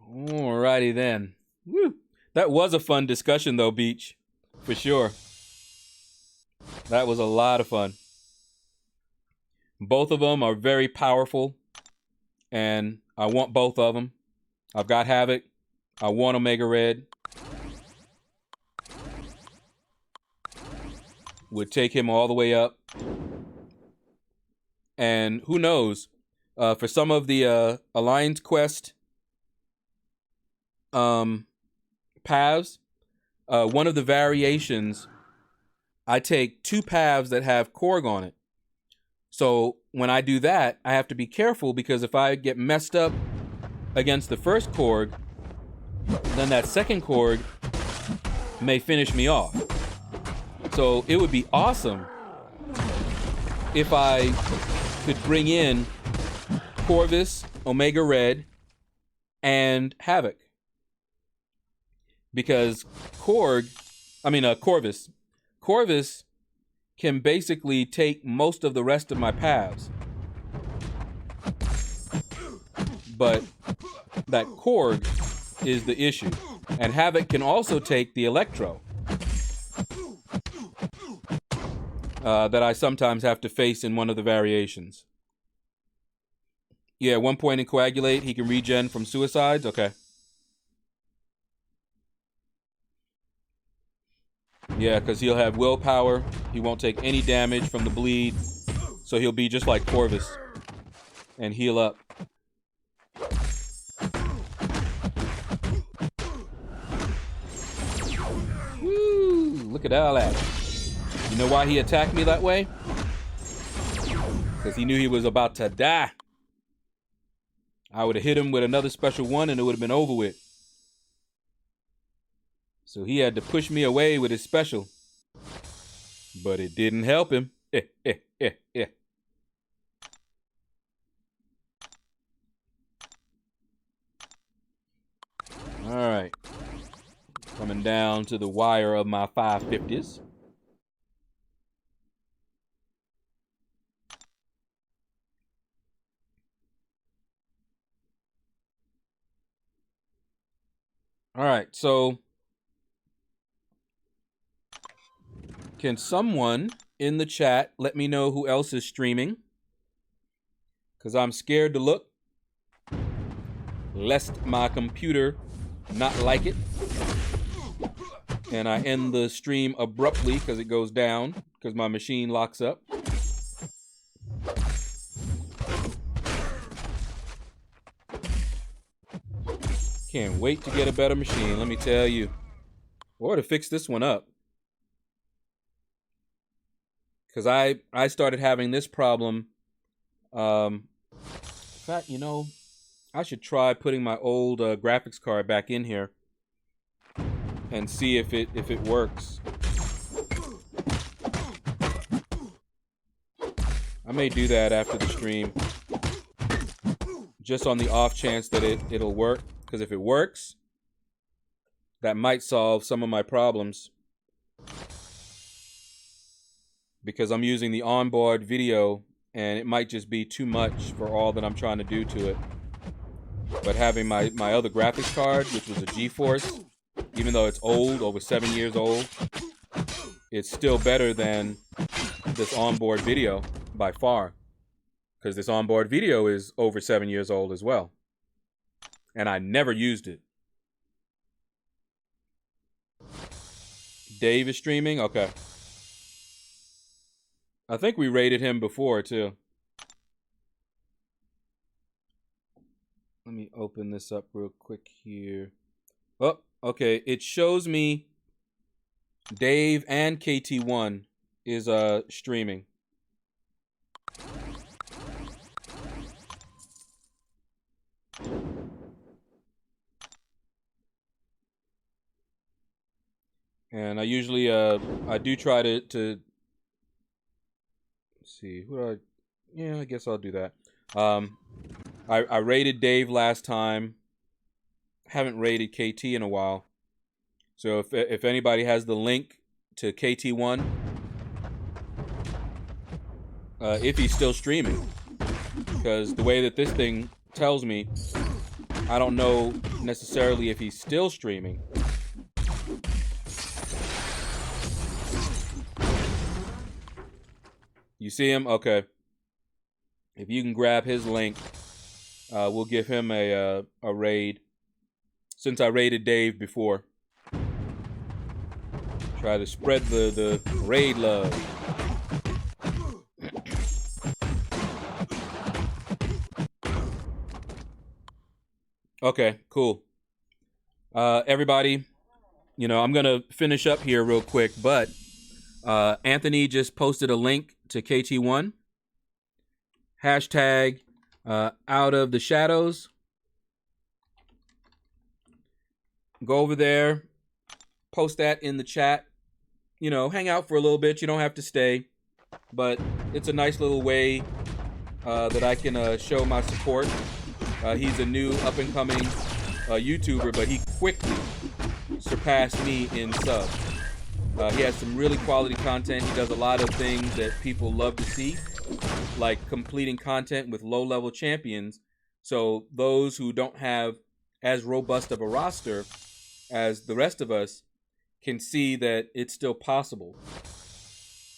Alrighty then. Woo. That was a fun discussion though, Beach. For sure. That was a lot of fun. Both of them are very powerful, and I want both of them. I've got Havoc. I want Omega Red. Would take him all the way up. And who knows? For some of the Alliance Quest paths, one of the variations, I take 2 paths that have Korg on it. So when I do that, I have to be careful, because if I get messed up against the first Korg, then that second Korg may finish me off. So it would be awesome if I could bring in Corvus, Omega Red, and Havoc. Because Corvus can basically take most of the rest of my paths. But that Korg is the issue. And Havoc can also take the Electro that I sometimes have to face in one of the variations. Yeah, 1 point in Coagulate, he can regen from suicides? Okay. Yeah, because he'll have willpower. He won't take any damage from the bleed. So he'll be just like Corvus and heal up. Woo! Look at all that. You know why he attacked me that way? Because he knew he was about to die. I would have hit him with another special one and it would have been over with. So he had to push me away with his special. But it didn't help him. Alright. Coming down to the wire of my 550s. Alright, so can someone in the chat let me know who else is streaming? Because I'm scared to look, lest my computer not like it and I end the stream abruptly because it goes down because my machine locks up. Can't wait to get a better machine, let me tell you. Or to fix this one up. Because I started having this problem. In fact, you know, I should try putting my old graphics card back in here and see if it works. I may do that after the stream, just on the off chance that it'll work. Because if it works, that might solve some of my problems. Because I'm using the onboard video and it might just be too much for all that I'm trying to do to it. But having my other graphics card, which was a GeForce, even though it's old, over 7 years old, it's still better than this onboard video by far. Because this onboard video is over 7 years old as well. And I never used it. Dave is streaming? Okay. I think we rated him before, too. Let me open this up real quick here. Oh, okay. It shows me Dave and KT1 is streaming. And I usually I do try to let's see, I guess I'll do that. I rated Dave last time. Haven't rated KT in a while. So if anybody has the link to KT1, if he's still streaming, because the way that this thing tells me, I don't know necessarily if he's still streaming. You see him? Okay. If you can grab his link, we'll give him a raid. Since I raided Dave before. Try to spread the raid love. Okay, cool. Everybody, you know, I'm going to finish up here real quick, but Anthony just posted a link to KT1. hashtag out of the shadows. Go over there, post that in the chat. You know, hang out for a little bit. You don't have to stay, but it's a nice little way that I can show my support. He's a new up-and-coming YouTuber, but he quickly surpassed me in subs. He has some really quality content. He does a lot of things that people love to see, like completing content with low-level champions. So those who don't have as robust of a roster as the rest of us can see that it's still possible.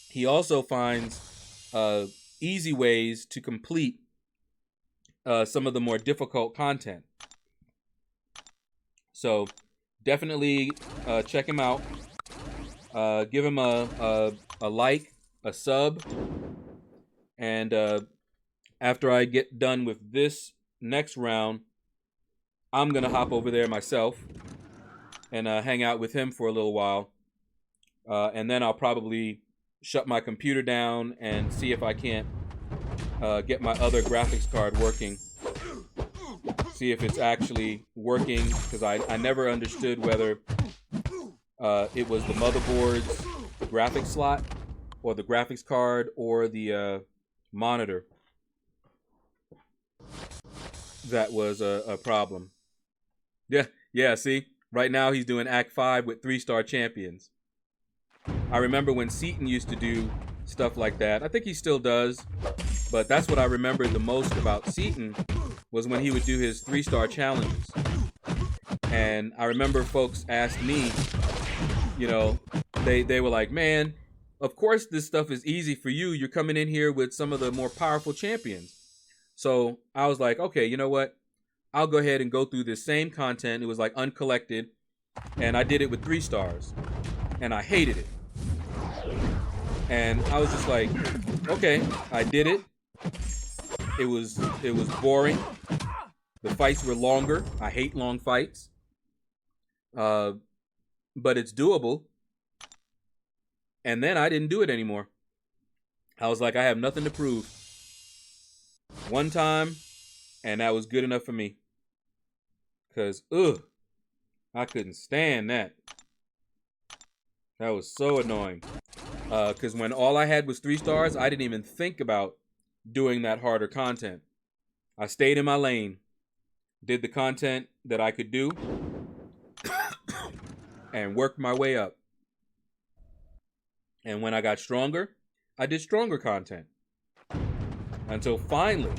He also finds easy ways to complete some of the more difficult content. So definitely check him out. Give him a like, a sub, and after I get done with this next round, I'm gonna hop over there myself and hang out with him for a little while, and then I'll probably shut my computer down and see if I can't get my other graphics card working. See if it's actually working, because I never understood whether it was the motherboard's graphics slot or the graphics card or the monitor that was a problem. Yeah, see? Right now he's doing Act 5 with 3-star champions. I remember when Seaton used to do stuff like that. I think he still does, but that's what I remembered the most about Seaton, was when he would do his 3-star challenges. And I remember folks asked me, you know, they were like, man, of course this stuff is easy for you. You're coming in here with some of the more powerful champions. So I was like, okay, you know what? I'll go ahead and go through this same content. It was like uncollected, and I did it with 3 stars, and I hated it. And I was just like, okay, I did it. It was boring. The fights were longer. I hate long fights. But it's doable. And then I didn't do it anymore. I was like, I have nothing to prove. One time, and that was good enough for me. Because, I couldn't stand that. That was so annoying. Because when all I had was 3 stars, I didn't even think about doing that harder content. I stayed in my lane, did the content that I could do, and worked my way up. And when I got stronger, I did stronger content. Until finally,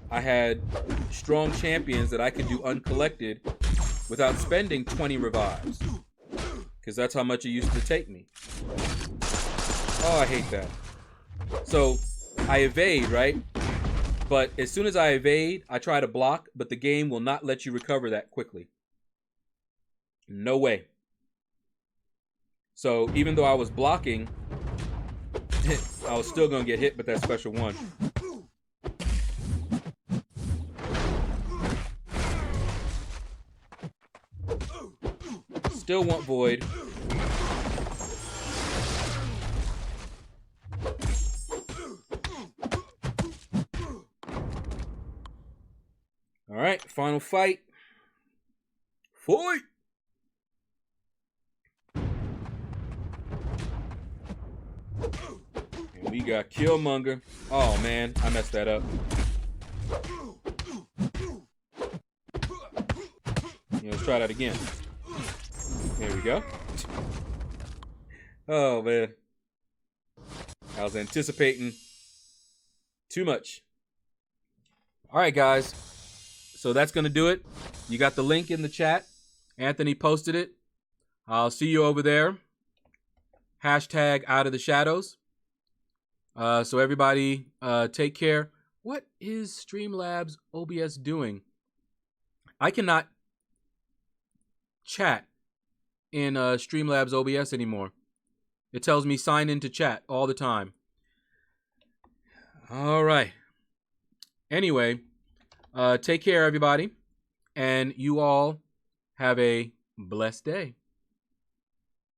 I had strong champions that I could do uncollected without spending 20 revives. Because that's how much it used to take me. Oh, I hate that. So, I evade, right? But as soon as I evade, I try to block, but the game will not let you recover that quickly. No way. So, even though I was blocking, I was still going to get hit with that special one. Still want void. All right, final fight. Fight! And we got Killmonger. Oh man, I messed that up. Yeah, let's try that again. There we go. Oh man, I was anticipating too much. All right, guys. So that's going to do it. You got the link in the chat. Anthony posted it. I'll see you over there. Hashtag out of the shadows. So everybody take care. What is Streamlabs OBS doing? I cannot chat in Streamlabs OBS anymore. It tells me sign into chat all the time. All right. Anyway, take care, everybody. And you all have a blessed day.